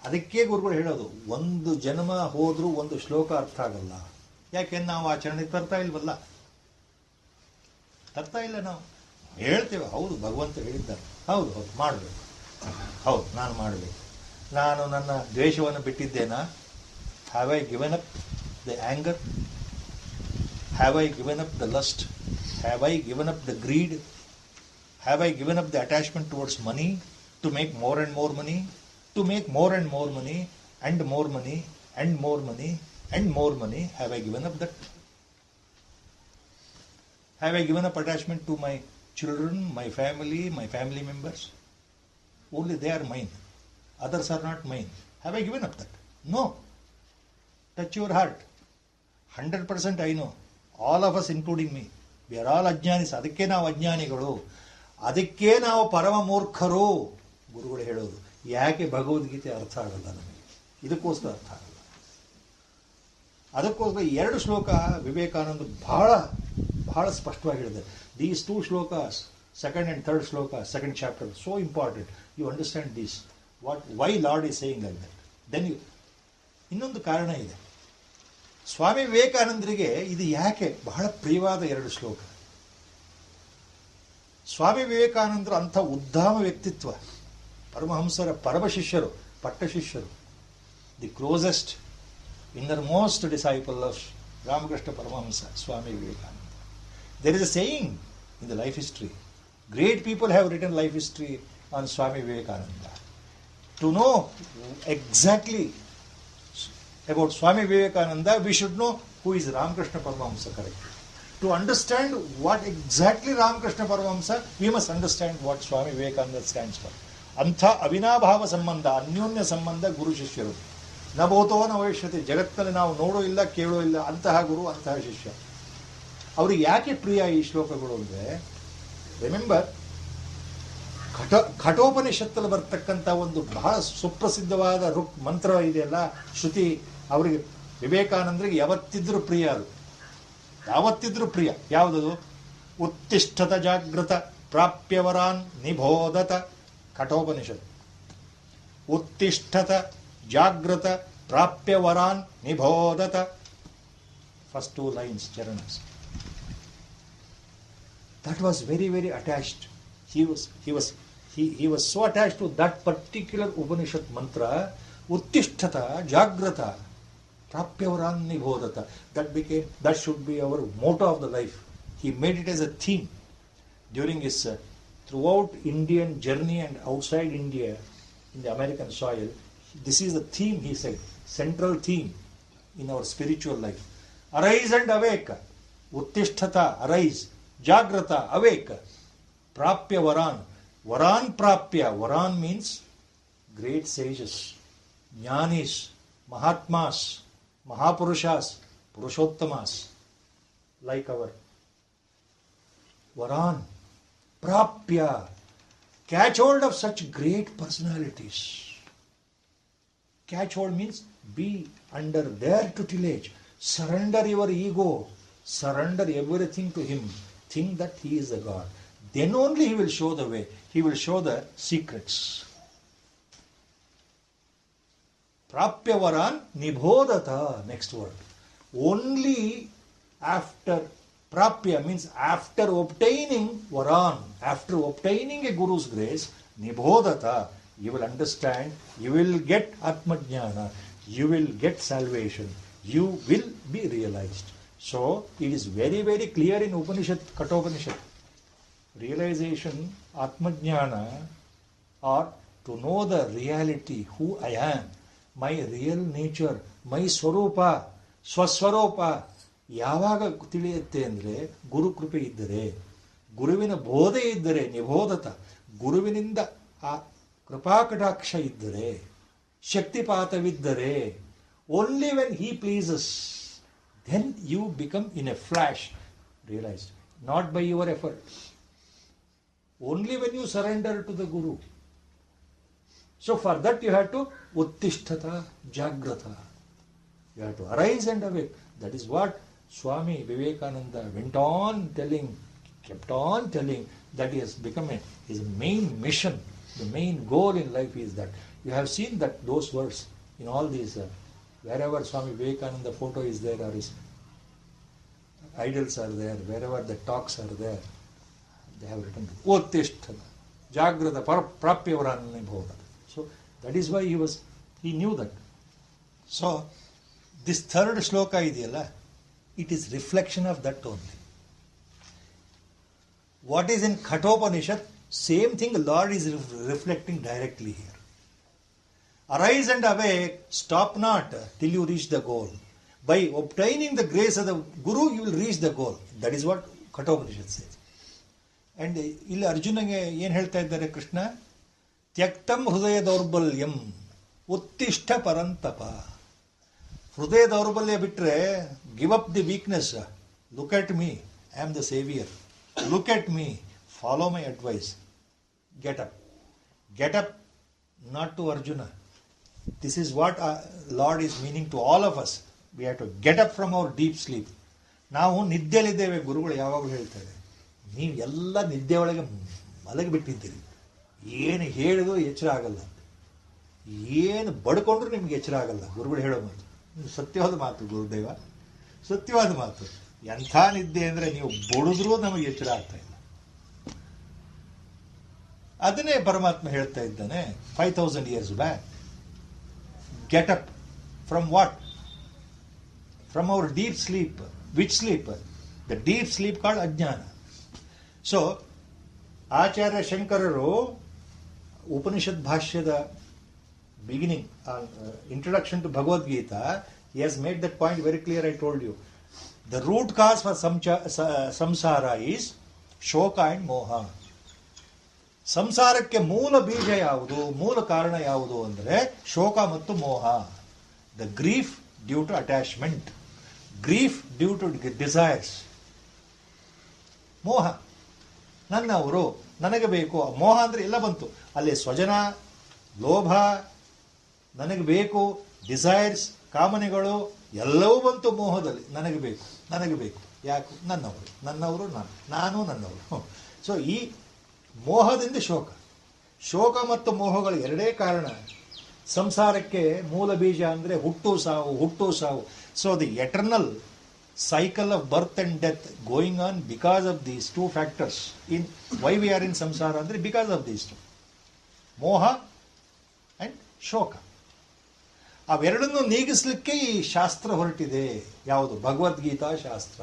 ಅದಕ್ಕೆ ಗುರುಗಳು ಹೇಳೋದು, 1 ಜನ್ಮ ಹೋದರೂ 1 ಶ್ಲೋಕ ಅರ್ಥ ಆಗಲ್ಲ. ಯಾಕೆಂದ್ರೆ ನಾವು ಆಚರಣೆಗೆ ತರ್ತಾ ಇಲ್ವಲ್ಲ. ತರ್ತಾ ಇಲ್ಲ. ನಾವು ಹೇಳ್ತೇವೆ, ಹೌದು ಭಗವಂತ ಹೇಳಿದ್ದಾರೆ, ಹೌದು ಮಾಡಬೇಕು, ಹೌದು ನಾನು ಮಾಡಬೇಕು. ನಾನು ನನ್ನ ದ್ವೇಷವನ್ನು ಬಿಟ್ಟಿದ್ದೇನಾ? Have I given up the anger? Have I given up the lust? Have I given up the greed? Have I given up the attachment towards money to make more and more money, to make more and more money and more money and more money and more money? Have I given up that? Have I given up attachment to my children, my family members? Only they are mine. Others are not mine. Have I given up that? No. Touch your heart. 100% I know. All of us, including me. We are all ajnanis. ಅದಕ್ಕೆ ನಾವು ಅಜ್ಞಾನಿಗಳು, ಅದಕ್ಕೆ ನಾವು ಪರಮ ಮೂರ್ಖರು. ಗುರುಗಳು ಹೇಳೋದು ಯಾಕೆ ಭಗವದ್ಗೀತೆ ಅರ್ಥ ಆಗಲ್ಲ ನಮಗೆ? ಇದಕ್ಕೋಸ್ಕರ ಅರ್ಥ ಆಗಲ್ಲ. ಅದಕ್ಕೋಸ್ಕರ 2 ಶ್ಲೋಕ ವಿವೇಕಾನಂದ ಬಹಳ ಸ್ಪಷ್ಟವಾಗಿ ಹೇಳಿದ್ದಾರೆ. These 2 shlokas, 2nd and 3rd shloka, 2nd chapter, so important. You understand this. Why Lord is saying like that? Then ಇನ್ನೊಂದು ಕಾರಣ ಇದೆ. ಸ್ವಾಮಿ ವಿವೇಕಾನಂದರಿಗೆ ಇದು ಯಾಕೆ ಬಹಳ ಪ್ರಿಯವಾದ 2 ಶ್ಲೋಕ? ಸ್ವಾಮಿ ವಿವೇಕಾನಂದರು ಅಂಥ ಉದ್ದಾಮ ವ್ಯಕ್ತಿತ್ವ, ಪರಮಹಂಸರ ಪರಮ ಶಿಷ್ಯರು, ಪಟ್ಟ ಶಿಷ್ಯರು, the closest innermost disciple of Ramakrishna Paramahansa, Swami Vivekananda. There is a saying in the life history. Great people have written life history on Swami Vivekananda. To know exactly about Swami Vivekananda, we should know who is Ramakrishna Paramahamsa, correct? To understand what exactly Ramakrishna Paramahamsa, we must understand what Swami Vivekananda stands for. Antha avinabhava sambandha, ಅನ್ಯೋನ್ಯ ಸಂಬಂಧ ಗುರು ಶಿಷ್ಯರು. ನ ಭೂತೋ ನ ಭವಿಷ್ಯತಿ, ಜಗತ್ತಿನಲ್ಲಿ ನಾವು ನೋಡೋ ಇಲ್ಲ ಕೇಳೋ ಇಲ್ಲ ಅಂತಹ ಗುರು, ಅಂತಹ ಶಿಷ್ಯ. ಅವ್ರಿಗೆ ಯಾಕೆ ಪ್ರಿಯ ಈ ಶ್ಲೋಕಗಳು ಅಂದರೆ, ರಿಮೆಂಬರ್ ಕಠೋಪನಿಷತ್ತಲ್ಲಿ ಬರ್ತಕ್ಕಂಥ ಒಂದು ಬಹಳ ಸುಪ್ರಸಿದ್ಧವಾದ ಮಂತ್ರ ಇದೆಯಲ್ಲ, ಶ್ರುತಿ, ಅವರಿಗೆ ವಿವೇಕಾನಂದರಿಗೆ ಯಾವತ್ತಿದ್ರೂ ಪ್ರಿಯ. ಅದು ಯಾವತ್ತಿದ್ರೂ ಪ್ರಿಯ. ಯಾವುದದು? ಉತ್ತಿಷ್ಠತ ಜಾಗೃತ ಪ್ರಾಪ್ಯವರಾನ್ ನಿಬೋಧತ. ಕಠೋಪನಿಷತ್. ಉತ್ತಿಷ್ಠತ ಜಾಗೃತ ಪ್ರಾಪ್ಯವರಾನ್ ನಿಬೋಧತ. ಫಸ್ಟ್ 2 lines, ಚರಣಸ್. That was very, very attached. He was so attached to that particular Upanishad mantra, Uttishtata, Jagrata, Prapyavaran Nibodhata. That should be our motto of the life. He made it as a theme during his throughout Indian journey and outside India, in the American soil. This is the theme, he said, central theme in our spiritual life. Arise and awake. Uttishtata, arise. Jagrata, awake. Prapya varan. Varan prapya. Varan means great sages, jnanis, mahatmas, mahapurushas, purushottamas, like our varan. Prapya. Catch hold of such great personalities. Catch hold means be under their tutelage. Surrender your ego. Surrender everything to him. Think that he is a God. Then only he will show the way. He will show the secrets. Prapyavaran nibodhata. Next word. Only after prapya means after obtaining varan, after obtaining a guru's grace, nibodhata, you will understand, you will get atmajnana, you will get salvation, you will be realized. So it is very, very clear in Upanishad, Kathopanishad. Realization, atmajnana, or to know the reality, who I am, my real nature, my swarupa, swaswarupa. ಯಾವಾಗ ತಿಳಿಯುತ್ತೆ ಅಂದರೆ ಗುರು ಕೃಪೆ ಇದ್ದರೆ, ಗುರುವಿನ ಬೋಧೆ ಇದ್ದರೆ, ನಿಬೋಧತ, ಗುರುವಿನಿಂದ ಆ ಕೃಪಾಕಟಾಕ್ಷ ಇದ್ದರೆ, ಶಕ್ತಿಪಾತವಿದ್ದರೆ, only when he pleases, then you become in a flash realized, not by your effort. Only when you surrender to the Guru. So for that you have to uttishtata jagrata. You have to arise and awake. That is what Swami Vivekananda went on telling, kept on telling, that he has become his main mission, the main goal in life is that. You have seen that those words in all these, wherever Swami Vivekananda photo is there or his idols are there, wherever the talks are there, they have written Uttishtata, Jagrata, Prapyavaran Nibodhata. So that is why he knew that. So this third shloka ideyalla, it is reflection of that only. What is in Kathopanishad, same thing Lord is reflecting directly here. Arise and awake, stop not till you reach the goal. By obtaining the grace of the Guru, you will reach the goal. That is what Kathopanishad says. And ಇಲ್ಲಿ ಅರ್ಜುನಗೆ ಏನು ಹೇಳ್ತಾ ಇದ್ದಾರೆ ಕೃಷ್ಣ? ತ್ಯಕ್ತಂ ಹೃದಯ ದೌರ್ಬಲ್ಯಂ ಉತ್ತಿಷ್ಠ ಪರಂತಪ. ಹೃದಯ ದೌರ್ಬಲ್ಯ ಬಿಟ್ಟರೆ, give up the weakness. Look at me, I am the saviour. Look at me, follow my advice. Get up. Get up, not to Arjuna. This is what Lord is meaning to all of us. We have to get up from our deep sleep. ನಾವು ನಿದ್ದೆಯಲ್ಲಿದ್ದೇವೆ. ಗುರುಗಳು ಯಾವಾಗಲೂ ಹೇಳ್ತಾರೆ, ನೀವು ಎಲ್ಲ ನಿದ್ದೆ ಒಳಗೆ ಮಲಗಿಬಿಟ್ಟಿದ್ದೀರಿ, ಏನು ಹೇಳಿದ್ರು ಎಚ್ಚರ ಆಗಲ್ಲ, ಏನು ಬಡ್ಕೊಂಡ್ರು ನಿಮ್ಗೆ ಎಚ್ಚರ ಆಗಲ್ಲ. ಗುರುಗಳು ಹೇಳೋ ಮಾತು ಸತ್ಯವಾದ ಮಾತು, ಗುರುದೇವ ಸತ್ಯವಾದ ಮಾತು. ಎಂಥ ನಿದ್ದೆ ಅಂದರೆ ನೀವು ಬಡಿದ್ರೂ ನಮಗೆ ಎಚ್ಚರ ಆಗ್ತಾ ಇಲ್ಲ. ಅದನ್ನೇ ಪರಮಾತ್ಮ ಹೇಳ್ತಾ ಇದ್ದಾನೆ 5000 years back. Get up from what? From our deep sleep. Which sleep? The deep sleep called Ajnana. So, Acharya Shankararu, Upanishad Bhashyada beginning, introduction to Bhagavad Gita, he has made that point very clear. I told you. The root cause for samsara is shoka and moha. ಸಂಸಾರಕ್ಕೆ ಮೂಲ ಬೀಜ ಯಾವುದು, ಮೂಲ ಕಾರಣ ಯಾವುದು ಅಂದರೆ ಶೋಕ ಮತ್ತು ಮೋಹ. The grief due to attachment. Grief due to desires. ಮೋಹ, ನನ್ನವರು, ನನಗೆ ಬೇಕು. ಮೋಹ ಅಂದರೆ ಎಲ್ಲ ಬಂತು ಅಲ್ಲಿ. ಸ್ವಜನ, ಲೋಭ, ನನಗೆ ಬೇಕು, ಡಿಸೈರ್ಸ್, ಕಾಮನೆಗಳು ಎಲ್ಲವೂ ಬಂತು ಮೋಹದಲ್ಲಿ. ನನಗೆ ಬೇಕು, ನನಗೆ ಬೇಕು. ಯಾಕೆ? ನನ್ನವರು, ನನ್ನವರು, ನಾನು ನನ್ನವರು. ಸೊ ಈ ಮೋಹದಿಂದ ಶೋಕ. ಶೋಕ ಮತ್ತು ಮೋಹಗಳು ಎರಡೇ ಕಾರಣ. ಸಂಸಾರಕ್ಕೆ ಮೂಲ ಬೀಜ ಅಂದರೆ ಹುಟ್ಟು ಸಾವು, ಹುಟ್ಟು ಸಾವು. So the eternal cycle of birth and death going on because of these two factors. In why we are in samsara andre because of these two, moha and shoka. ಅವೆರಡನ್ನು ನೀಗಿಸ್ಲಿಕ್ಕೆ ಈ ಶಾಸ್ತ್ರ ಹೊರಟಿದೆ. ಯಾವುದು? ಭಗವದ್ಗೀತಾ ಶಾಸ್ತ್ರ.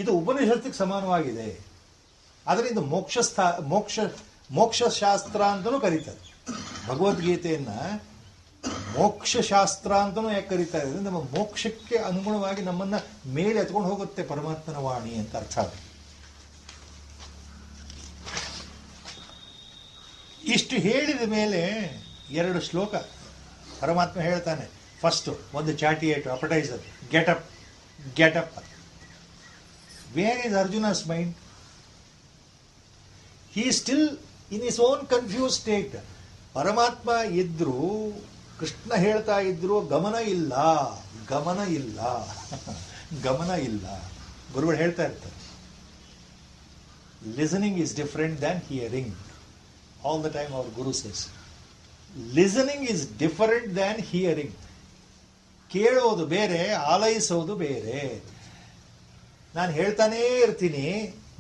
ಇದು ಉಪನಿಷತ್ತಿಗೆ ಸಮಾನವಾಗಿದೆ. ಅದರಿಂದ ಮೋಕ್ಷ ಶಾಸ್ತ್ರ ಅಂತಲೂ ಕರೀತಾರೆ. ಭಗವದ್ಗೀತೆಯನ್ನ ಮೋಕ್ಷ ಶಾಸ್ತ್ರ ಅಂತಲೂ ಯಾಕೆ ಕರೀತಾರೆ ಅಂದರೆ ನಮ್ಮ ಮೋಕ್ಷಕ್ಕೆ ಅನುಗುಣವಾಗಿ ನಮ್ಮನ್ನ ಮೇಲೆ ಎತ್ಕೊಂಡು ಹೋಗುತ್ತೆ ಪರಮಾತ್ಮನ ವಾಣಿ ಅಂತ ಅರ್ಥ. ಇಷ್ಟು ಹೇಳಿದ ಮೇಲೆ 2 ಶ್ಲೋಕ ಪರಮಾತ್ಮ ಹೇಳ್ತಾನೆ. ಫಸ್ಟ್ ಒಂದು ಚಾಟಿಯೇಟು, appetizer, get up get up. Where is Arjuna's mind? He still in is own confuse state. ಪರಮಾತ್ಮ ಇದ್ರು, ಕೃಷ್ಣ ಹೇಳ್ತಾ ಇದ್ರು, ಗಮನ ಇಲ್ಲ, ಗಮನ ಇಲ್ಲ, ಗಮನ ಇಲ್ಲ. ಗುರುಗಳು ಹೇಳ್ತಾ ಇರ್ತಾರೆ, listening is different than hearing. All the time our guru says listening is different than hearing. ಕೇಳೋದು ಬೇರೆ, ಆಲೈಸೋದು ಬೇರೆ. ನಾನು ಹೇಳ್ತಾನೇ ಇರ್ತೀನಿ,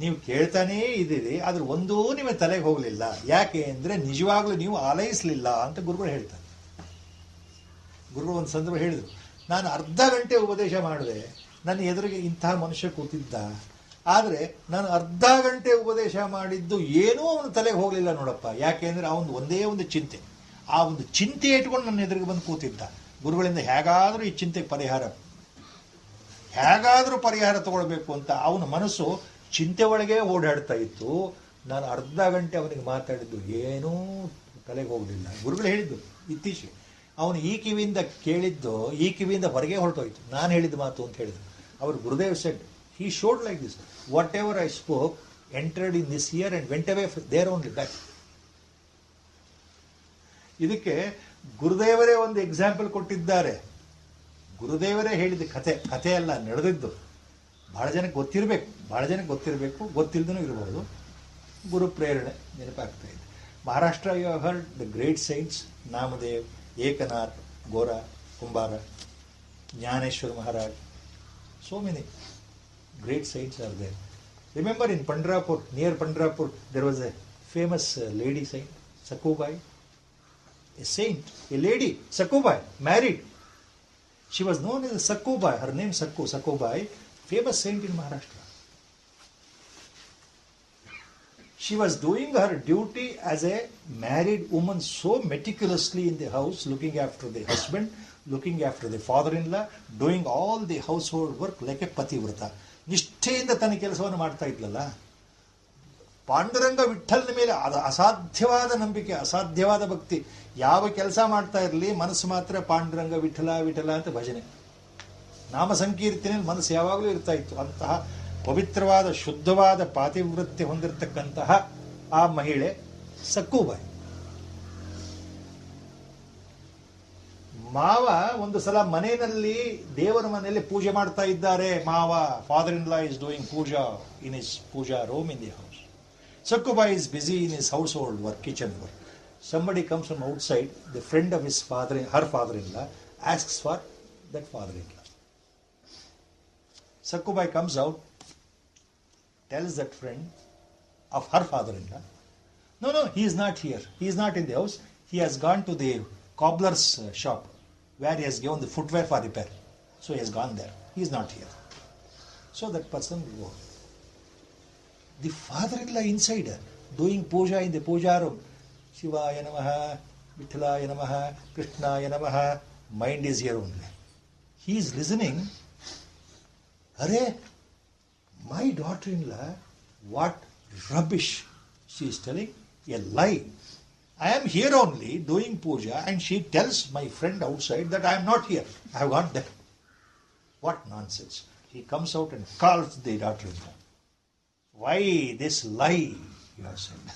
ನೀವು ಕೇಳ್ತಾನೇ ಇದ್ದೀರಿ, ಆದ್ರೆ ಒಂದೂ ನಿಮಗೆ ತಲೆಗೆ ಹೋಗಲಿಲ್ಲ. ಯಾಕೆ ಅಂದರೆ ನಿಜವಾಗ್ಲೂ ನೀವು ಆಲೈಸಲಿಲ್ಲ ಅಂತ ಗುರುಗಳು ಹೇಳ್ತಾರೆ. ಗುರುಗಳು ಒಂದು ಸಂದರ್ಭ ಹೇಳಿದರು, ನಾನು ಅರ್ಧ ಗಂಟೆ ಉಪದೇಶ ಮಾಡಿದೆ, ನನ್ನ ಎದುರಿಗೆ ಇಂತಹ ಮನುಷ್ಯ ಕೂತಿದ್ದ, ಆದರೆ ನಾನು ಅರ್ಧ ಗಂಟೆ ಉಪದೇಶ ಮಾಡಿದ್ದು ಏನೂ ಅವನ ತಲೆಗೆ ಹೋಗಲಿಲ್ಲ ನೋಡಪ್ಪ. ಯಾಕೆ ಅಂದರೆ ಅವನು ಒಂದೇ ಒಂದು ಚಿಂತೆ, ಆ ಒಂದು ಚಿಂತೆ ಇಟ್ಕೊಂಡು ನನ್ನ ಎದುರಿಗೆ ಬಂದು ಕೂತಿದ್ದ. ಗುರುಗಳಿಂದ ಹೇಗಾದರೂ ಈ ಚಿಂತೆಗೆ ಹೇಗಾದರೂ ಪರಿಹಾರ ತಗೊಳ್ಬೇಕು ಅಂತ ಅವನ ಮನಸ್ಸು ಚಿಂತೆ ಒಳಗೆ ಓಡಾಡ್ತಾ ಇತ್ತು. ನಾನು ಅರ್ಧ ಗಂಟೆ ಅವನಿಗೆ ಮಾತಾಡಿದ್ದು ಏನೂ ತಲೆಗೆ ಹೋಗಲಿಲ್ಲ. ಗುರುಗಳು ಹೇಳಿದ್ದು ಇತ್ತೀಚೆಗೆ, ಅವನು ಈ ಕಿವಿಯಿಂದ ಕೇಳಿದ್ದು ಈ ಕಿವಿಯಿಂದ ಹೊರಗೆ ಹೊರಟೋಯ್ತು, ನಾನು ಹೇಳಿದ ಮಾತು ಅಂತ ಹೇಳಿದ್ರು. ಅವರು Gurudev said, he showed like this, whatever I spoke entered in this ear and went away there only back. ಇದಕ್ಕೆ ಗುರುದೇವರೇ ಒಂದು ಎಕ್ಸಾಂಪಲ್ ಕೊಟ್ಟಿದ್ದಾರೆ. ಗುರುದೇವರೇ ಹೇಳಿದ ಕಥೆ ಅಲ್ಲ, ನಡೆದಿದ್ದು. ಬಹಳ ಜನಕ್ಕೆ ಗೊತ್ತಿರಬೇಕು, ಗೊತ್ತಿಲ್ಲದೂ ಇರಬಹುದು. ಗುರು ಪ್ರೇರಣೆ ನೆನಪಾಗ್ತಾ ಇದೆ. Maharashtra you have heard the great saints, Namdev, Eknath, Gora, Kumbhar, Dnyaneshwar Maharaj. So many great saints are there. Remember in Pandharpur, near Pandharpur, there was a famous lady saint, Sakubai. A saint, a lady, Sakubai, married. She was known as Sakubai. Her name Sakubai, famous saint in Maharashtra. She was doing her duty as a married woman so meticulously in the house, looking after the husband, looking after the father-in-law, doing all the household work like a pativrata. ನಿಷ್ಠೆಯಿಂದ ತನ್ನ ಕೆಲಸವನ್ನು ಮಾಡ್ತಾ ಇದ್ಲಲ್ಲ. ಪಾಂಡುರಂಗ ವಿಠ್ಠಲನ ಮೇಲೆ ಅಸಾಧ್ಯವಾದ ನಂಬಿಕೆ, ಅಸಾಧ್ಯವಾದ ಭಕ್ತಿ. ಯಾವ ಕೆಲಸ ಮಾಡ್ತಾ ಇರಲಿ ಮನಸ್ಸು ಮಾತ್ರ ಪಾಂಡುರಂಗ ವಿಠಲ ವಿಠಲ ಅಂತ ಭಜನೆ, ನಾಮ ಸಂಕೀರ್ತನೆಯಲ್ಲಿ ಮನಸ್ಸು ಯಾವಾಗಲೂ ಇರ್ತಾ ಇತ್ತು. ಅಂತಹ ಪವಿತ್ರವಾದ ಶುದ್ಧವಾದ ಪಾತಿವೃತ್ಯ ಹೊಂದಿರತಕ್ಕಂತಹ ಆ ಮಹಿಳೆ ಸಕ್ಕುಬಾಯಿ. ಮಾವ ಒಂದು ಸಲ ಮನೆಯಲ್ಲಿ, ದೇವರ ಮನೆಯಲ್ಲಿ ಪೂಜೆ ಮಾಡ್ತಾ ಇದ್ದಾರೆ. ಮಾವ, father in law is doing puja in his puja room in the house. Sakkubai is busy in his household work, kitchen work. Somebody comes from outside, the friend of his father, her father-in-law, asks for that father-in-law. Sakkubai comes out, tells that friend of her father-in-law, no, he is not here. He is not in the house. He has gone to the cobbler's shop where he has given the footwear for repair. So he has gone there. He is not here. So that person will go. The father-in-law inside doing puja in the puja room. Shivaya Namaha, Vittalaya Namaha, Krishnaya Namaha. Mind is here only. He is listening. Arey, my daughter-in-law, what rubbish she is telling. A lie. I am here only doing puja and she tells my friend outside that I am not here. I have gone there. What nonsense. He comes out and calls the daughter-in-law. Why this lie you have said?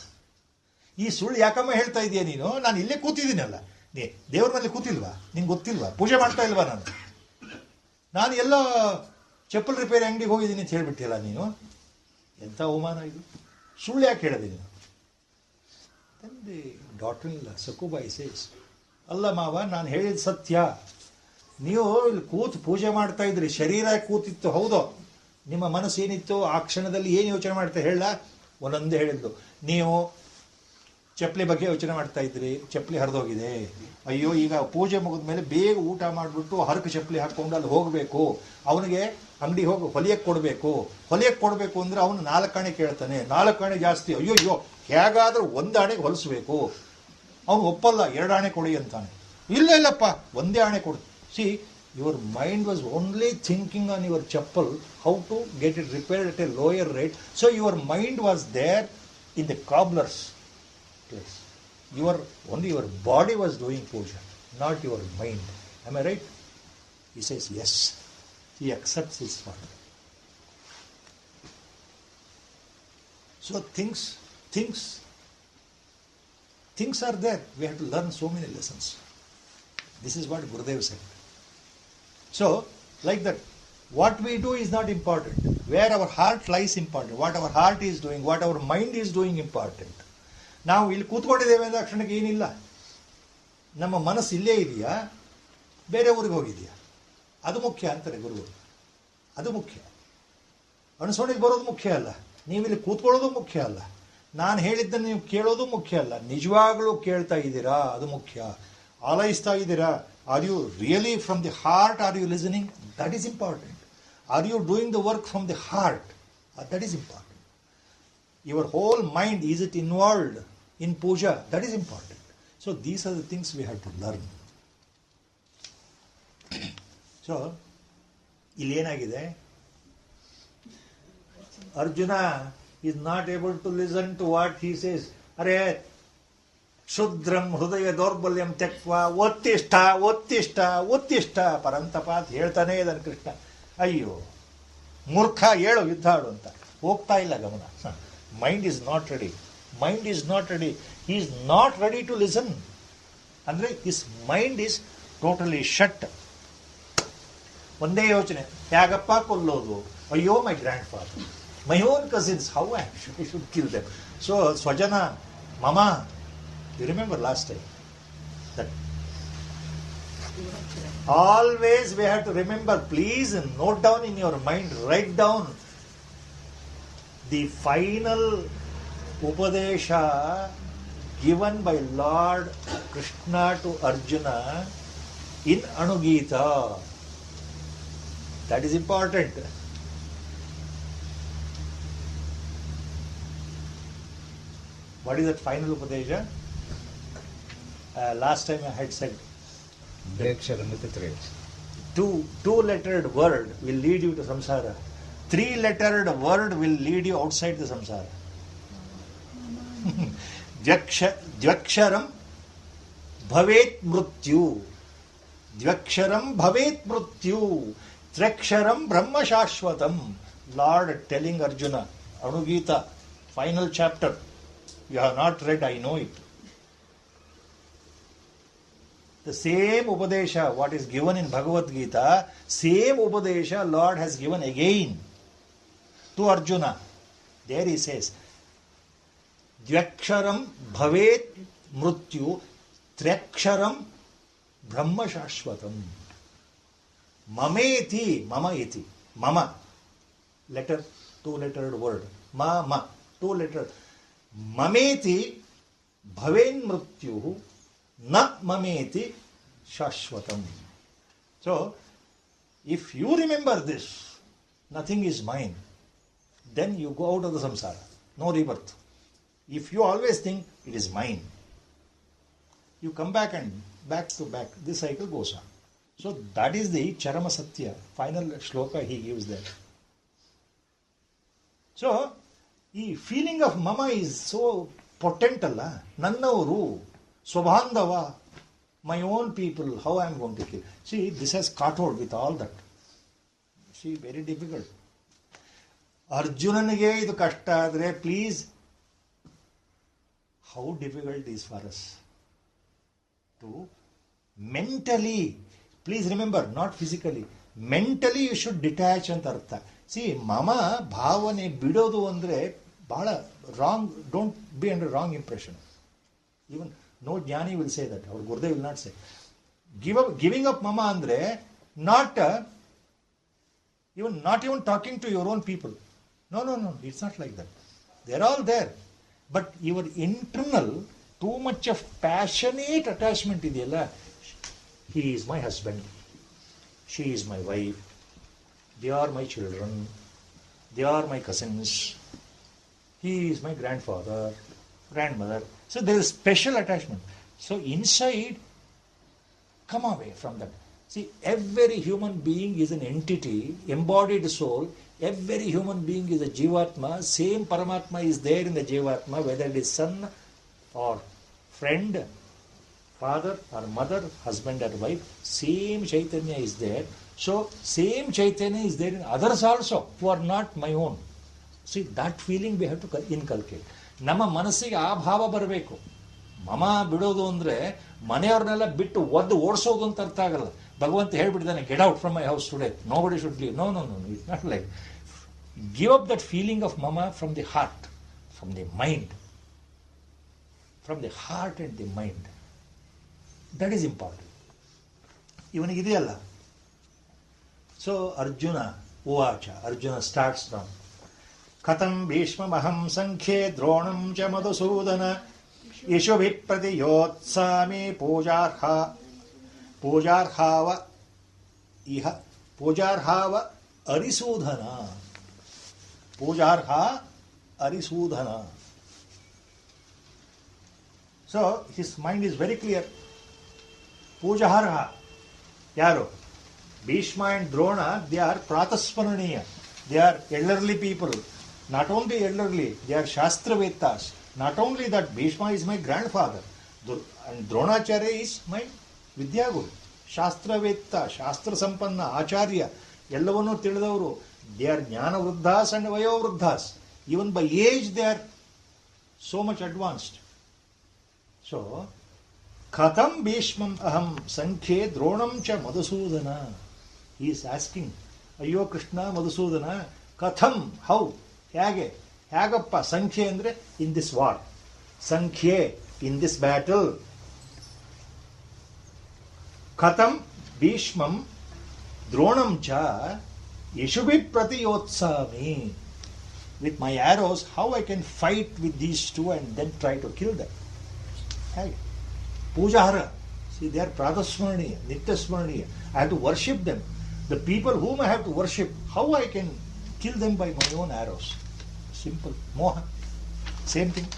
ಈ ಸುಳ್ಳು ಯಾಕಮ್ಮ ಹೇಳ್ತಾ ಇದೆಯಾ ನೀನು? ನಾನು ಇಲ್ಲೇ ಕೂತಿದ್ದೀನಲ್ಲ. ದೇವ್ರ ಮೇಲೆ ಕೂತಿಲ್ವಾ? ನಿಂಗೆ ಗೊತ್ತಿಲ್ವಾ? ಪೂಜೆ ಮಾಡ್ತಾ ಇಲ್ವಾ ನಾನು ಎಲ್ಲ ಚಪ್ಪಲ್ ರಿಪೇರಿ ಅಂಗಡಿಗೆ ಹೋಗಿದ್ದೀನಿ ಅಂತ ಹೇಳ್ಬಿಟ್ಟಿಲ್ಲ ನೀನು. ಎಂಥ ಅವಮಾನ ಇದು. ಸುಳ್ಳು ಯಾಕೆ ಹೇಳಿದೆ ನೀನು? ತಂದೆ ಡಾಕ್ಟರ್ ಸಕುಬಾಯಿ ಸೇಸ್, ಅಲ್ಲ ಮಾವ, ನಾನು ಹೇಳಿದ ಸತ್ಯ. ನೀವು ಇಲ್ಲಿ ಕೂತು ಪೂಜೆ ಮಾಡ್ತಾ ಇದ್ರಿ, ಶರೀರ ಕೂತಿತ್ತು, ಹೌದು. ನಿಮ್ಮ ಮನಸ್ಸು ಏನಿತ್ತು ಆ ಕ್ಷಣದಲ್ಲಿ ಏನು ಯೋಚನೆ ಮಾಡ್ತಾ ಹೇಳ? ಒಂದೊಂದೇ ಹೇಳಿದ್ದು. ನೀವು ಚಪ್ಪಲಿ ಬಗ್ಗೆ ಯೋಚನೆ ಮಾಡ್ತಾ ಇದ್ರಿ, ಚಪ್ಪಲಿ ಹರಿದೋಗಿದೆ, ಅಯ್ಯೋ ಈಗ ಪೂಜೆ ಮುಗಿದ ಮೇಲೆ ಬೇಗ ಊಟ ಮಾಡಿಬಿಟ್ಟು ಹರಕು ಚಪ್ಪಲಿ ಹಾಕ್ಕೊಂಡು ಅಲ್ಲಿ ಹೋಗಬೇಕು, ಅವನಿಗೆ ಅಂಗಡಿ ಹೋಗಿ ಹೊಲಿಯಕ್ಕೆ ಕೊಡಬೇಕು ಅಂದರೆ ಅವನು 4 ಆಣೆ ಕೇಳ್ತಾನೆ, 4 ಆಣೆ ಜಾಸ್ತಿ, ಅಯ್ಯೋ ಹೇಗಾದ್ರೂ 1 ಆಣೆಗೆ ಹೊಲಿಸ್ಬೇಕು. ಅವನು ಒಪ್ಪಲ್ಲ, 2 ಆಣೆ ಕೊಡಿ ಅಂತಾನೆ. ಇಲ್ಲಪ್ಪ, 1 ಆಣೆ ಕೊಡು. C, your mind was only thinking on your chappal, how to get it repaired at a lower rate. So your mind was there in the cobbler's place. Only your body was doing puja, not your mind. Am I right? He says yes. He accepts his father. So things are there. We have to learn so many lessons. This is what Gurudev said. So, like that, what we do is not important. Where our heart lies important. What our heart is doing, what our mind is doing important. ನಾವು ಇಲ್ಲಿ ಕೂತ್ಕೊಂಡಿದ್ದೇವೆ ಅಂದ ಕ್ಷಣಕ್ಕೆ ಏನಿಲ್ಲ. ನಮ್ಮ ಮನಸ್ಸು ಇಲ್ಲೇ ಇದೆಯಾ, ಬೇರೆ ಊರಿಗೆ ಹೋಗಿದೆಯಾ, ಅದು ಮುಖ್ಯ ಅಂತಾರೆ ಗುರುಗಳು. ಅದು ಮುಖ್ಯ. ಅನುಸರಣೆಗೆ ಬರೋದು ಮುಖ್ಯ ಅಲ್ಲ, ನೀವಿಲ್ಲಿ ಕೂತ್ಕೊಳ್ಳೋದು ಮುಖ್ಯ ಅಲ್ಲ, ನಾನು ಹೇಳಿದ್ದನ್ನು ನೀವು ಕೇಳೋದು ಮುಖ್ಯ ಅಲ್ಲ. ನಿಜವಾಗ್ಲೂ ಕೇಳ್ತಾ ಇದ್ದೀರಾ, ಅದು ಮುಖ್ಯ. ಆಲೈಸ್ತಾ ಇದ್ದೀರಾ, are you really from the heart, are you listening? That is important. Are you doing the work from the heart? That is important. Your whole mind, is it involved in puja? That is important. So these are the things we have to learn. So ಇಲ್ಲಿ ಏನಾಗಿದೆ, Arjuna is not able to listen to what he says. ಅರೆ ಶುದ್ರಂ ಹೃದಯ ದೌರ್ಬಲ್ಯಂ ತ್ಯಕ್ವ ಒತ್ತಿಷ್ಟ ಪರಂತಪಾತ್ ಹೇಳ್ತಾನೆ ಇದ್ದಾನೆ ಕೃಷ್ಣ. ಅಯ್ಯೋ ಮೂರ್ಖ, ಹೇಳು, ಯುದ್ಧ ಆಡು ಅಂತ. ಹೋಗ್ತಾ ಇಲ್ಲ ಗಮನ. Mind is not ready. He is not ready to listen. ಅಂದರೆ his mind is totally shut. ಒಂದೇ ಯೋಚನೆ, ಹೇಗಪ್ಪ ಕೊಲ್ಲೋದು, ಅಯ್ಯೋ my grandfather, my own cousins, how I should kill them. So ಸ್ವಜನ ಮಮ. You remember last time that always we have to remember, please note down in your mind, write down the final Upadesha given by Lord Krishna to Arjuna in Anugita. That is important. What is that final Upadesha? Last time I had said two-lettered word will lead you to samsara. 3-lettered word will lead you outside the samsara. Dvaksharam bhavet mrityu. Triksharam brahma shashvatam. Lord telling Arjuna, Anugita, final chapter. You have not read, I know it. The same Upadesha, what is given in Bhagavad Gita, same Upadesha Lord has given again to Arjuna. There he says, Dvaksharam bhavet mrityu, Triksharam brahma shashvatam. Mameti, mama iti, mama, letter, 2-lettered word, ma, 2-lettered. Mameti bhaven mrityu, na mameti shashvatam. So, if you remember this, nothing is mine, then you go out of the samsara. No rebirth. If you always think it is mine, you come back and back to back. This cycle goes on. So, that is the Charama Satya, final shloka he gives there. So, the feeling of mama is so potent, alla. Nannavaru. Swabhandava, my own people, how I am going to kill. See, this has caught hold with all that. See, very difficult. ಅರ್ಜುನನಿಗೆ ಇದು ಕಷ್ಟ ಆದರೆ please how difficult is for us to mentally, please remember, not physically, mentally you should detach ಅಂತ ಅರ್ಥ. See, ಮಮ ಭಾವನೆ ಬಿಡೋದು ಅಂದರೆ ಬಹಳ wrong. Don't be under wrong impression. Even no jnani will say that, ಅವ್ರ Gurudev will not say giving up ಮಮ ಅಂದರೆ not even talking to your own people. No, it's not like that. They're all there. But your internal, too much of passionate attachment ಇದೆಯಲ್ಲ, he is my husband, she is my wife, they are my children, they are my cousins, he is my grandfather, grandmother. So there is special attachment. So inside, come away from that. See, every human being is an entity, embodied soul. Every human being is a Jivatma. Same Paramatma is there in the Jivatma, whether it is son or friend, father or mother, husband or wife. Same Chaitanya is there. So, same Chaitanya is there in others also, who are not my own. See, that feeling we have to inculcate. ನಮ್ಮ ಮನಸ್ಸಿಗೆ ಆ ಭಾವ ಬರಬೇಕು. ಮಮ ಬಿಡೋದು ಅಂದರೆ ಮನೆಯವ್ರನ್ನೆಲ್ಲ ಬಿಟ್ಟು ಒದ್ದು ಓಡಿಸೋದು ಅಂತ ಅರ್ಥ ಆಗಲ್ಲ. ಭಗವಂತ ಹೇಳ್ಬಿಟ್ಟಿದ್ದಾನೆ, get out from my house today, nobody should leave. No, it's not like. Give up that feeling of ಮಮ from the heart, from the mind, from the heart and the mind. That is important. ಇವನಿಗಿದೆಯಲ್ಲ. So Arjuna ಉವಾಚ, Arjuna starts from ಕಥಂ ಭೀಷ್ಮಮಹಂ ಸಂಖ್ಯೆ ದ್ರೋಣಂ ಚ ಮಧುಸೂದನ ಯಶುಭಿ ಪ್ರತಿಯೋತ್ಸಾಮಿ ಪೂಜಾರ್ಹಾವ ಇಹ ಪೂಜಾರ್ಹಾವ ಅರಿಸೂಧನ. ಪೂಜಾರ್ಹ Arisudana. So his mind is very clear. ಪೂಜಾರ್ಹ ಯಾರು? Bhishma and Drona, they are ಪ್ರಾತಸ್ಮರಣೀಯ. They are elderly people. Not only elderly, they are Shastravettas. Not only that, Bhishma is my grandfather and Dronacharya is my Vidyaguru. Shastravetta, Shastra Sampanna, Acharya, ಎಲ್ಲವನ್ನೂ ತಿಳಿದವರು. They are ಜ್ಞಾನ ವೃದ್ಧಾಸ್ and ವಯೋವೃದ್ಧಾಸ್. Even by age they are so much advanced. So, ಕಥಂ ಭೀಷ್ಮಂ ಅಹಂ ಸಂಖ್ಯೆ ದ್ರೋಣಂ ಚ Madhusudana. He is asking, ಅಯ್ಯೋ ಕೃಷ್ಣ, ಮಧುಸೂದನ, ಕಥಂ, how, ಹೇಗಪ್ಪ? ಸಂಖ್ಯೆ ಅಂದರೆ ಇನ್ ದಿಸ್ ವಾರ್, ಸಂಖ್ಯೆ ಇನ್ ದಿಸ್ ಬ್ಯಾಟಲ್. ಕಥಂ ಭೀಷ್ಮಂ ದ್ರೋಣಂ ಚ ಯಶುಭಿ ಪ್ರತಿಯೋತ್ಸಾಮಿ. With my arrows, how I can fight with these two and then try to kill them. ಹೇಗೆ? ಪೂಜಾರ. ಸಿ, ದೇ ಆರ್ ಪ್ರಾತಸ್ಮರಣೀಯ, ನಿತ್ಯಸ್ಮರಣೀಯ. I have to worship them. The people whom I have to worship, how I can kill them by my own arrows? Simple. Moha. Same thing.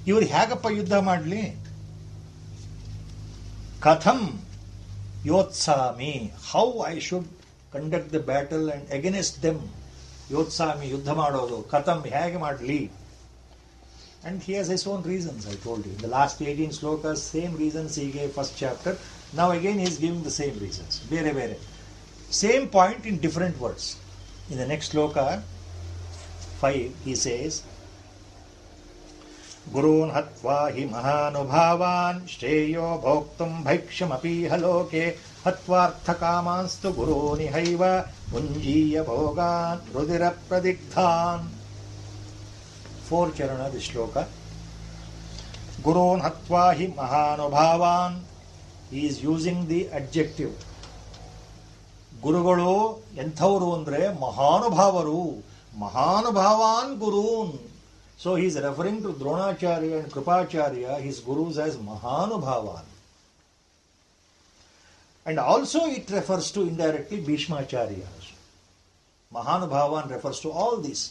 ಇವರು ಹೇಗಪ್ಪ ಯುದ್ಧ ಮಾಡಲಿ? ಕಥಂ ಯೋತ್ಸಾಮಿ, how I should conduct the battle and against them. ಯೋತ್ಸಾಮಿ, ಯುದ್ಧ ಮಾಡೋದು. ಕಥಂ, ಹೇಗೆ ಮಾಡಲಿ? And he has his own reasons, I told you. In the last 18 slokas, same reasons he gave first chapter. Now again he is giving the same reasons. Bere. Same point in different words. In the next sloka, 5, he says, Gurun hatva hi mahanubhavan shreyo bhoktum bhaikshamapi haloke hatvarthakamanstu guruni haiva punjiya bhogan rudira pradigdhan. 4 charana this shloka. Gurun hatva hi mahanubhavan. He is using the adjective. ಗುರುಗಳು ಎಂಥವರು ಅಂದರೆ ಮಹಾನುಭಾವರು. ಮಹಾನುಭಾವಾನ್ ಗುರೂನ್. So he is referring to Dronacharya and Kripacharya, his gurus, as Mahanubhavan. And also it refers to indirectly Bhishmacharya. Mahanubhavan refers to all this.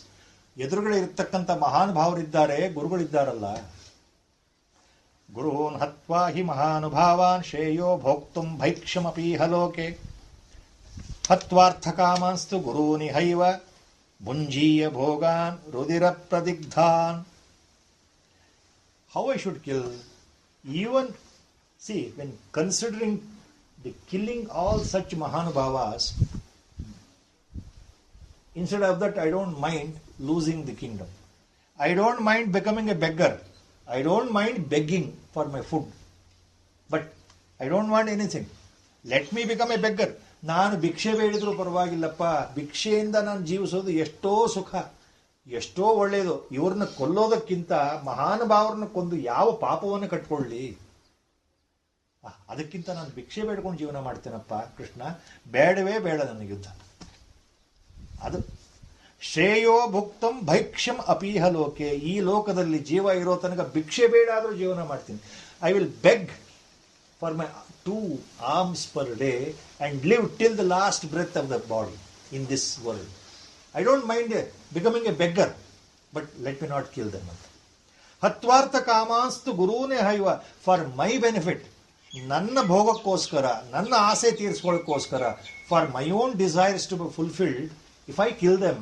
ಎದುರುಗಡೆ ಇರತಕ್ಕಂಥ ಮಹಾನುಭಾವರಿದ್ದಾರೆ, ಗುರುಗಳಿದ್ದಾರಲ್ಲ. ಗುರೂನ್ ಹತ್ವಾ ಹಿ ಮಹಾನುಭಾವಾನ್ ಶ್ರೇಯೋ ಭೋಕ್ತುಂ ಭೈಕ್ಷಮಪಿ ಹಲೋಕೆ ಹತ್ವಾರ್ಥಕಾಮಾಂಸ್ತು ಗುರೂನಿ ಹೈವ ಭುಂಜೀಯ ಭೋಗಾನ್ ರುದಿರ ಪ್ರದಿಗ್ಧಾನ್. how I should kill. Even, see, when considering the killing all such Mahanubhavas, instead of that, I don't mind losing the kingdom. I don't mind becoming a beggar. I don't mind begging for my food. But I don't want anything. Let me become a beggar. ನಾನು ಭಿಕ್ಷೆ ಬೇಡಿದ್ರು ಪರವಾಗಿಲ್ಲಪ್ಪ, ಭಿಕ್ಷೆಯಿಂದ ನಾನು ಜೀವಿಸೋದು ಎಷ್ಟೋ ಸುಖ, ಎಷ್ಟೋ ಒಳ್ಳೆಯದು. ಇವ್ರನ್ನ ಕೊಲ್ಲೋದಕ್ಕಿಂತ ಮಹಾನುಭಾವರನ್ನ ಕೊಂದು ಯಾವ ಪಾಪವನ್ನು ಕಟ್ಕೊಳ್ಳಿ, ಅದಕ್ಕಿಂತ ನಾನು ಭಿಕ್ಷೆ ಬೇಡ್ಕೊಂಡು ಜೀವನ ಮಾಡ್ತೇನಪ್ಪ ಕೃಷ್ಣ, ಬೇಡವೇ ಬೇಡ ನನಗೆ ಯುದ್ಧ. ಅದು ಶ್ರೇಯೋ ಭುಕ್ತಂ ಭೈಕ್ಷ್ಯಂ ಅಪೀಹ ಲೋಕೆ. ಈ ಲೋಕದಲ್ಲಿ ಜೀವ ಇರೋ ತನಕ ಭಿಕ್ಷೆ ಬೇಡ ಆದರೂ ಜೀವನ ಮಾಡ್ತೀನಿ. I will beg for my 2 alms per day and live till the last breath of the body in this world. I don't mind becoming a beggar, but let me not kill them. Hatvartha kamastu gurune haiva, for my benefit, ನನ್ನ ಭೋಗಕ್ಕೋಸ್ಕರ, ನನ್ನ ಆಸೆ ತೀರಿಸ್ಕೊಳ್ಳೋಕ್ಕೋಸ್ಕರ, for my own desires to be fulfilled, if I kill them,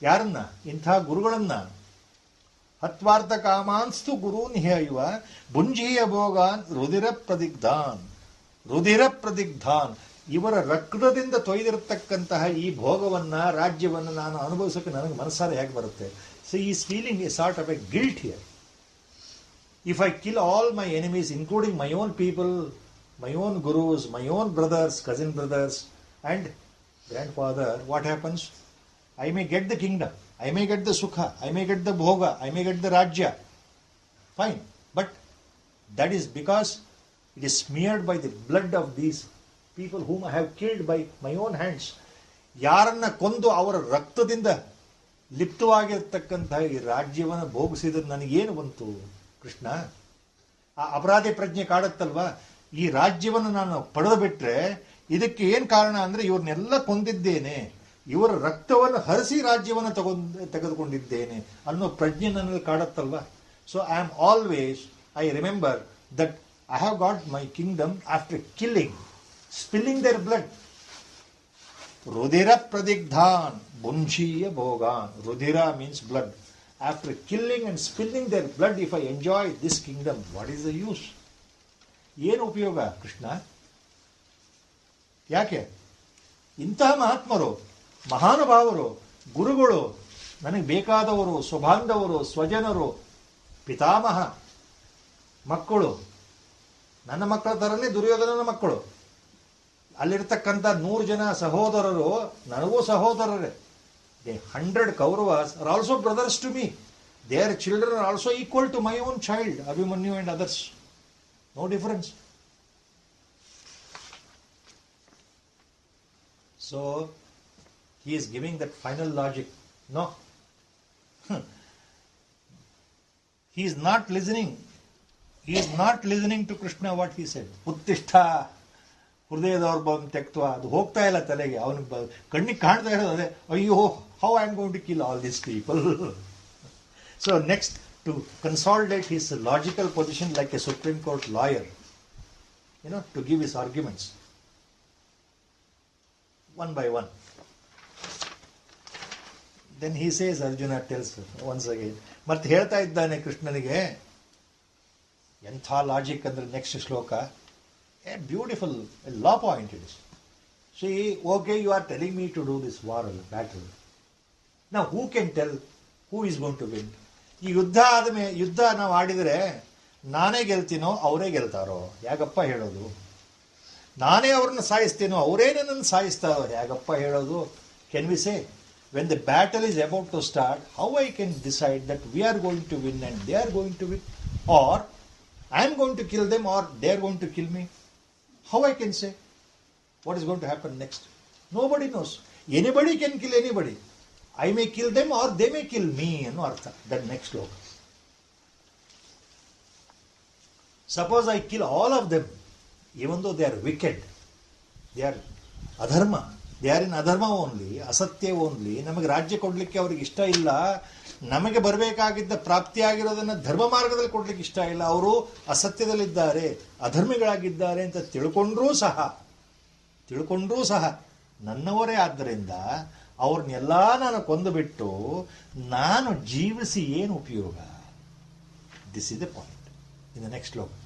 ಯಾರನ್ನ? ಇಂಥ ಗುರುಗಳನ್ನ. ಹತ್ವಾರ್ಥ ಕಾಮಾನ್ಸ್ತು ಗುರೂನ್ ಹೈವ ಭುಂಜೀಯ ಭೋಗಾನ್ ರುಧಿರ ಪ್ರದಿಗ್ಧಾನ್. ರುಧಿರ ಪ್ರದಿಗ್ಧಾನ್, ಇವರ ರಕ್ತದಿಂದ ತೊಯ್ದಿರತಕ್ಕಂತಹ ಈ ಭೋಗವನ್ನ, ರಾಜ್ಯವನ್ನ ನಾನು ಅನುಭವಿಸೋಕೆ ನನಗೆ ಮನಸ್ಸಾರೆ ಹೇಗೆ ಬರುತ್ತೆ? So is feeling A sort of A guilt here. If I kill all my enemies, including my own people, my own ಗುರೂಸ್, my own brothers, cousin brothers and grand father, what happens? I may get the kingdom, I may get the sukha, I may get the bhoga, I may get the rajya. Fine. But that is because it is smeared by the blood of these people whom I have killed by my own hands. ಯಾರನ್ನ ಕೊಂದು ಅವರ ರಕ್ತದಿಂದ ಲಿಪ್ತವಾಗಿರ್ತಕ್ಕಂತಹ ಈ ರಾಜ್ಯವನ್ನು ಭೋಗಿಸಿದ್ರೆ ನನಗೇನು ಬಂತು ಕೃಷ್ಣ? ಆ ಅಪರಾಧಿ ಪ್ರಜ್ಞೆ ಕಾಡುತ್ತಲ್ವಾ? ಈ ರಾಜ್ಯವನ್ನು ನಾನು ಪಡೆದು ಬಿಟ್ರೆ ಇದಕ್ಕೆ ಏನು ಕಾರಣ ಅಂದರೆ ಇವ್ರನ್ನೆಲ್ಲ ಕೊಂದಿದ್ದೇನೆ, ಇವರ ರಕ್ತವನ್ನು ಹರಿಸಿ ರಾಜ್ಯವನ್ನು ತೆಗೆದುಕೊಂಡಿದ್ದೇನೆ ಅನ್ನೋ ಪ್ರಜ್ಞೆ ನನ್ನಲ್ಲಿ ಕಾಡುತ್ತಲ್ವಾ? So I am always, I remember that I have got my kingdom after killing, spilling their blood. ರುಧಿರ ಪ್ರದಿಗ್ಧಾನ್ ಭುಂಜೀಯ ಭೋಗಾನ್. ರುಧಿರ means blood. After killing and spilling their blood, if I enjoy this kingdom, what is the use? ಏನು ಉಪಯೋಗ ಕೃಷ್ಣ? ಯಾಕೆ? ಇಂತಹ ಮಹಾತ್ಮರು, ಮಹಾನುಭಾವರು, ಗುರುಗಳು, ನನಗೆ ಬೇಕಾದವರು, ಸ್ವಬಾಂಧವರು, ಸ್ವಜನರು, ಪಿತಾಮಹ, ಮಕ್ಕಳು, ನನ್ನ ಮಕ್ಕಳ ಥರನೇ ದುರ್ಯೋಧನನ ಮಕ್ಕಳು, ಅಲ್ಲಿರ್ತಕ್ಕಂಥ 100 ಜನ ಸಹೋದರರು ನನಗೂ ಸಹೋದರರೇ. They 100 Kauravas are also brothers to me. Their children are also equal to my own child, Abhimanyu and others. No difference. So he is giving that final logic. No. He is not listening. He is not listening to Krishna what he said. Uttishtha ಹೃದಯದೌರ್ಭವಂ ತ್ಯಕ್ತ್ವ. ಅದು ಹೋಗ್ತಾ ಇಲ್ಲ ತಲೆಗೆ. ಅವನಿಗೆ ಕಣ್ಣಿಗೆ ಕಾಣ್ತಾ ಇರೋದು ಅದೇ, ಅಯ್ಯೋ, how I am going to kill all these people. So next, to consolidate his logical position like a Supreme Court lawyer, to give his arguments one by one. Then he says, Arjuna tells once again, ಮತ್ತೆ ಹೇಳ್ತಾ ಇದ್ದಾನೆ ಕೃಷ್ಣನಿಗೆ, ಎಂಥ logic ಅಂದ್ರೆ next ಶ್ಲೋಕ, a beautiful law point it is. See, okay, you are telling me to do this war or battle. Now who can tell who is going to win? ಈ ಯುದ್ಧ ನಾವು ಆಡಿದರೆ ನಾನೇ ಗೆಲ್ತೀನೋ ಅವರೇ ಗೆಲ್ತಾರೋ? ಯಾಕಪ್ಪ ಹೇಳೋದು? ನಾನೇ ಅವ್ರನ್ನ ಸಾಯಿಸ್ತೇನೋ ಅವರೇ ನನ್ನನ್ನು ಸಾಯಿಸ್ತಾರೋ? ಹೇಗಪ್ಪ ಹೇಳೋದು? Can we say when the battle is about to start, how I can decide that we are going to win and they are going to win, or I am going to kill them or they are going to kill me? How I can say what is going to happen next? Nobody knows. Anybody can kill anybody. I may kill them or they may kill me ಅನ್ನೋ ಅರ್ಥ that next sloka. Suppose I kill all of them, even though they are wicked, they are adharma, they are in adharma only, asatya only, ನಮಗೆ ರಾಜ್ಯ ಕೊಡಲಿಕ್ಕೆ ಅವ್ರಿಗೆ ಇಷ್ಟ ಇಲ್ಲ, ನಮಗೆ ಬರಬೇಕಾಗಿದ್ದ ಪ್ರಾಪ್ತಿಯಾಗಿರೋದನ್ನು ಧರ್ಮ ಮಾರ್ಗದಲ್ಲಿ ಕೊಡ್ಲಿಕ್ಕೆ ಇಷ್ಟ ಇಲ್ಲ, ಅವರು ಅಸತ್ಯದಲ್ಲಿದ್ದಾರೆ, ಅಧರ್ಮಿಗಳಾಗಿದ್ದಾರೆ ಅಂತ ತಿಳ್ಕೊಂಡ್ರೂ ಸಹ ನನ್ನವರೇ ಆದ್ದರಿಂದ ಅವ್ರನ್ನೆಲ್ಲ ನಾನು ಕೊಂದುಬಿಟ್ಟು ನಾನು ಜೀವಿಸಿ ಏನು ಉಪಯೋಗ? This is the point. In the next sloka.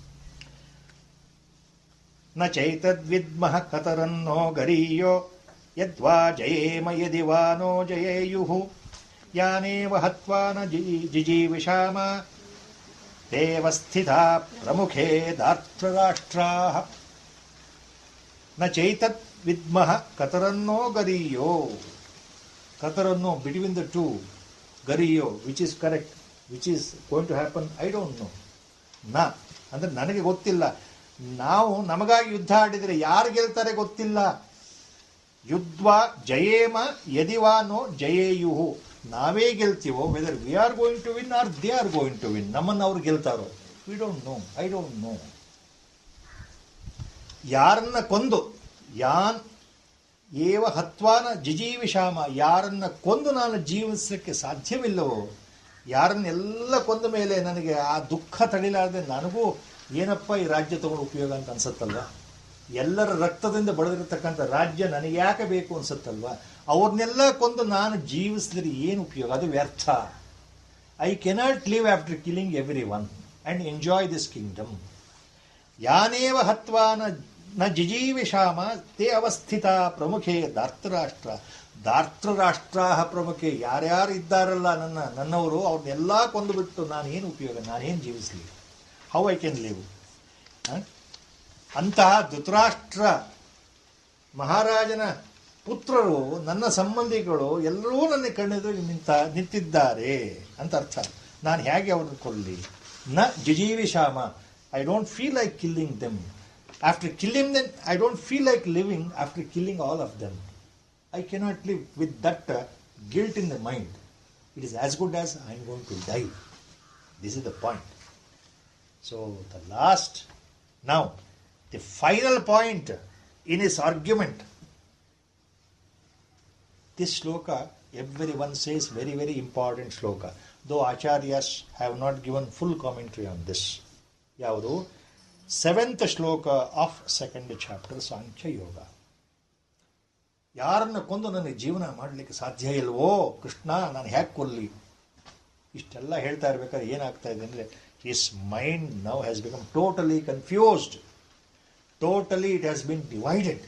Na chaitadvidmah kataranno gariyo yadva jayema yadivano jayeyuhu yaneva hatvana jijivishama devasthita pramukhe dartrashtraha na chaitat vidmah kataranno gariyo. Kataranno, between the two, gariyo, which is correct, which is going to happen, I don't know. ನಾ ಅಂದರೆ ನನಗೆ ಗೊತ್ತಿಲ್ಲ. ನಾವು ನಮಗಾಗಿ ಯುದ್ಧ ಆಡಿದರೆ ಯಾರು ಗೆಲ್ತಾರೆ ಗೊತ್ತಿಲ್ಲ. ಯುದ್ಧ ಜಯೇಮ ಯದಿವಾನೋ ಜಯೇಯುಹು, ನಾವೇ ಗೆಲ್ತೀವೋ, whether we are going to win or they are going to win, ನಮ್ಮನ್ನು ಅವ್ರು ಗೆಲ್ತಾರೋ, we don't know, I don't know. ಯಾರನ್ನ ಕೊಂದು ಯಾನ್ ಏವ ಹತ್ವಾನ ಜಿಜೀವಿಷಾಮ, ಯಾರನ್ನ ಕೊಂದು ನಾನು ಜೀವಿಸಲಿಕ್ಕೆ ಸಾಧ್ಯವಿಲ್ಲವೋ, ಯಾರನ್ನೆಲ್ಲ ಕೊಂದ ಮೇಲೆ ನನಗೆ ಆ ದುಃಖ ತಡಿಲಾರದೆ ನನಗೂ ಏನಪ್ಪ ಈ ರಾಜ್ಯ ತಗೊಂಡು ಉಪಯೋಗ ಅಂತ ಅನ್ಸತ್ತಲ್ವ. ಎಲ್ಲರ ರಕ್ತದಿಂದ ಬಳೆದಿರತಕ್ಕಂಥ ರಾಜ್ಯ ನನಗೆ ಯಾಕೆ ಬೇಕು ಅನ್ಸತ್ತಲ್ವ. ಅವ್ರನ್ನೆಲ್ಲ ಕೊಂದು ನಾನು ಜೀವಿಸಿದ್ರೆ ಏನು ಉಪಯೋಗ, ಅದು ವ್ಯರ್ಥ. I cannot live after killing everyone and enjoy this kingdom. ಯಾನೇವ ಹತ್ವಾನ ನ ಜಿಜೀವಿಷಾಮ ತೇ ಅವಸ್ಥಿತ ಪ್ರಮುಖೇ ಧಾರ್ತರಾಷ್ಟ್ರ. ಧಾರ್ತರಾಷ್ಟ್ರ ಪ್ರಮುಖೆ, ಯಾರ್ಯಾರು ಇದ್ದಾರಲ್ಲ ನನ್ನವರು, ಅವ್ರನ್ನೆಲ್ಲ ಕೊಂದುಬಿಟ್ಟು ನಾನೇನು ಉಪಯೋಗ, ನಾನೇನು ಜೀವಿಸಲಿ, ಹೌ ಐ ಕ್ಯಾನ್ ಲಿವ್. ಅಂತಹ ಧೃತರಾಷ್ಟ್ರ ಮಹಾರಾಜನ ಪುತ್ರರು, ನನ್ನ ಸಂಬಂಧಿಗಳು ಎಲ್ಲರೂ ನನ್ನ ಕಣ್ಣೆದುರಿಗೆ ನಿಂತಿದ್ದಾರೆ ಅಂತ ಅರ್ಥ. ನಾನು ಹೇಗೆ ಅವ್ರನ್ನ ಕೊಲ್ಲಿ? ನ ಜಿಜೀವಿಷಾಮ, I don't feel like killing them. After killing them I don't feel like living after killing all of them. I cannot live with that guilt in the mind. It is as good as I am going to die. This is the point. So the last, now the final point in his argument. This shloka, everyone says very, very important shloka. Though acharyas have not given full commentary on this. Yavadu? 7th shloka of 2nd chapter, Sankhya Yoga. ಯಾರನ್ನು ಕೊಂದು ನನಗೆ ಜೀವನ ಮಾಡಲಿಕ್ಕೆ ಸಾಧ್ಯ ಇಲ್ವೋ ಕೃಷ್ಣ, ನಾನು ಹೇಗೆ ಕೊಲ್ಲಿ? ಇಷ್ಟೆಲ್ಲ ಹೇಳ್ತಾ ಇರ್ಬೇಕಾದ್ರೆ ಏನಾಗ್ತಾ ಇದೆ ಅಂದರೆ, his mind now has become totally confused. Totally it has been divided.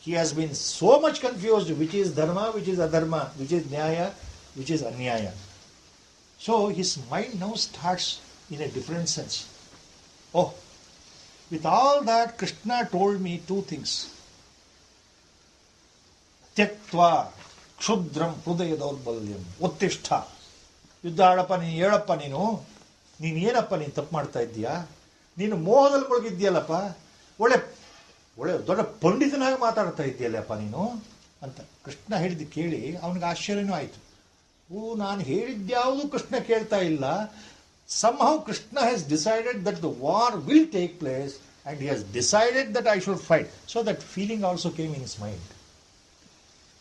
He has been so much confused, which is ಧರ್ಮ, ವಿಚ್ ಈಸ್ ಅಧರ್ಮ, ವಿಚ್ ಈಸ್ ನ್ಯಾಯ, ವಿಚ್ ಈಸ್ ಅನ್ಯಾಯ. So his mind now starts in a different sense. Oh, with all that Krishna told me 2 things. ತ್ಯಕ್ತ್ವ ಕ್ಷುದ್ರಂ ಹೃದಯ ದೌರ್ಬಲ್ಯಂ ಉತ್ತಿಷ್ಠ. ಯುದ್ಧ ಆಡಪ್ಪ, ನೀನು ಹೇಳಪ್ಪ, ನೀನು ಏನಪ್ಪ ನೀನು ತಪ್ಪು ಮಾಡ್ತಾ ಇದ್ದೀಯಾ, ನೀನು ಮೋಹದಲ್ಲಿ ಮುಳುಗಿದ್ದೀಯಲ್ಲಪ್ಪ, ಒಳ್ಳೆ ಒಳ್ಳೆ ದೊಡ್ಡ ಪಂಡಿತನಾಗಿ ಮಾತಾಡ್ತಾ ಇದ್ದೀಯಲ್ಲಪ್ಪ ನೀನು ಅಂತ ಕೃಷ್ಣ ಹೇಳಿದ್ದು ಕೇಳಿ ಅವನಿಗೆ ಆಶ್ಚರ್ಯನೂ ಆಯಿತು. ನಾನು ಹೇಳಿದ್ಯಾವುದು ಕೃಷ್ಣ ಕೇಳ್ತಾ ಇಲ್ಲ. somehow Krishna has decided that the war will take place and he has decided that I should fight. So that feeling also came in his mind.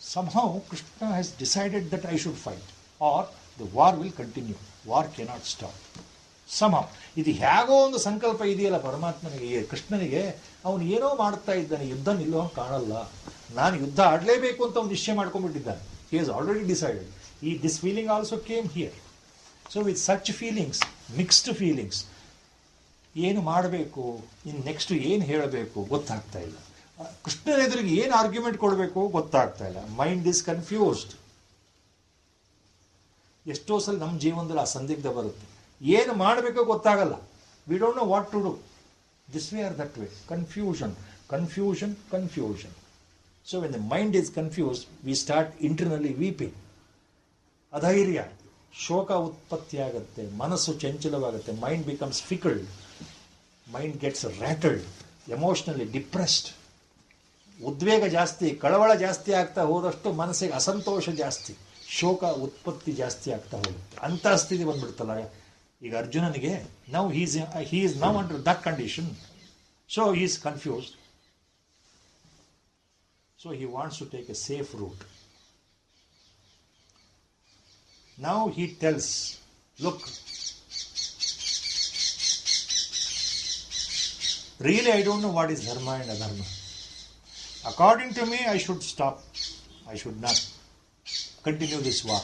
Somehow Krishna has decided that I should fight or the war will continue. War cannot stop. Somehow. ಇದು ಹೇಗೋ ಒಂದು ಸಂಕಲ್ಪ ಇದೆಯಲ್ಲ ಪರಮಾತ್ಮನಿಗೆ, ಕೃಷ್ಣನಿಗೆ. ಅವನು ಏನೋ ಮಾಡ್ತಾ ಇದ್ದಾನೆ, ಯುದ್ಧ ನಿಲ್ಲೋ ಕಾಣಲ್ಲ. ನಾನು ಯುದ್ಧ ಆಡಲೇಬೇಕು ಅಂತ ಒಂದು ನಿಶ್ಚಯ ಮಾಡ್ಕೊಂಡ್ಬಿಟ್ಟಿದ್ದಾನೆ. He has already decided. This feeling also came here. So with such feelings, mixed feelings, ಏನು ಮಾಡಬೇಕು, ಇನ್ನು ನೆಕ್ಸ್ಟ್ ಏನು ಹೇಳಬೇಕು ಗೊತ್ತಾಗ್ತಾ ಇಲ್ಲ. ಕೃಷ್ಣನ ಎದುರಿಗೆ ಏನು ಆರ್ಗ್ಯುಮೆಂಟ್ ಕೊಡಬೇಕು ಗೊತ್ತಾಗ್ತಾ ಇಲ್ಲ. Mind is confused. ಎಷ್ಟೋ ಸಲ ನಮ್ಮ ಜೀವನದಲ್ಲಿ ಆ ಸಂದಿಗ್ಧ ಬರುತ್ತೆ. ಏನು ಮಾಡಬೇಕೋ ಗೊತ್ತಾಗಲ್ಲ. We don't know what to do. This way or that way. Confusion, confusion, confusion. So when the mind is confused, we start internally weeping. ಅಧೈರ್ಯ, ಶೋಕ ಉತ್ಪತ್ತಿಯಾಗುತ್ತೆ, ಮನಸ್ಸು ಚಂಚಲವಾಗುತ್ತೆ, mind becomes fickled, mind gets rattled, emotionally depressed. ಉದ್ವೇಗ ಜಾಸ್ತಿ, ಕಳವಳ ಜಾಸ್ತಿ ಆಗ್ತಾ ಹೋದಷ್ಟು ಮನಸ್ಸಿಗೆ ಅಸಂತೋಷ ಜಾಸ್ತಿ, ಶೋಕ ಉತ್ಪತ್ತಿ ಜಾಸ್ತಿ ಆಗ್ತಾ ಹೋಗುತ್ತೆ. ಅಂತಹ ಸ್ಥಿತಿ ಬಂದ್ಬಿಡ್ತಲ್ಲ ಈಗ ಅರ್ಜುನನಿಗೆ. Now he is now under that condition. So he is confused. So he wants to take a safe route. Now he tells, look, really I don't know what is dharma and adharma. According to me, I should stop. I should not continue this war.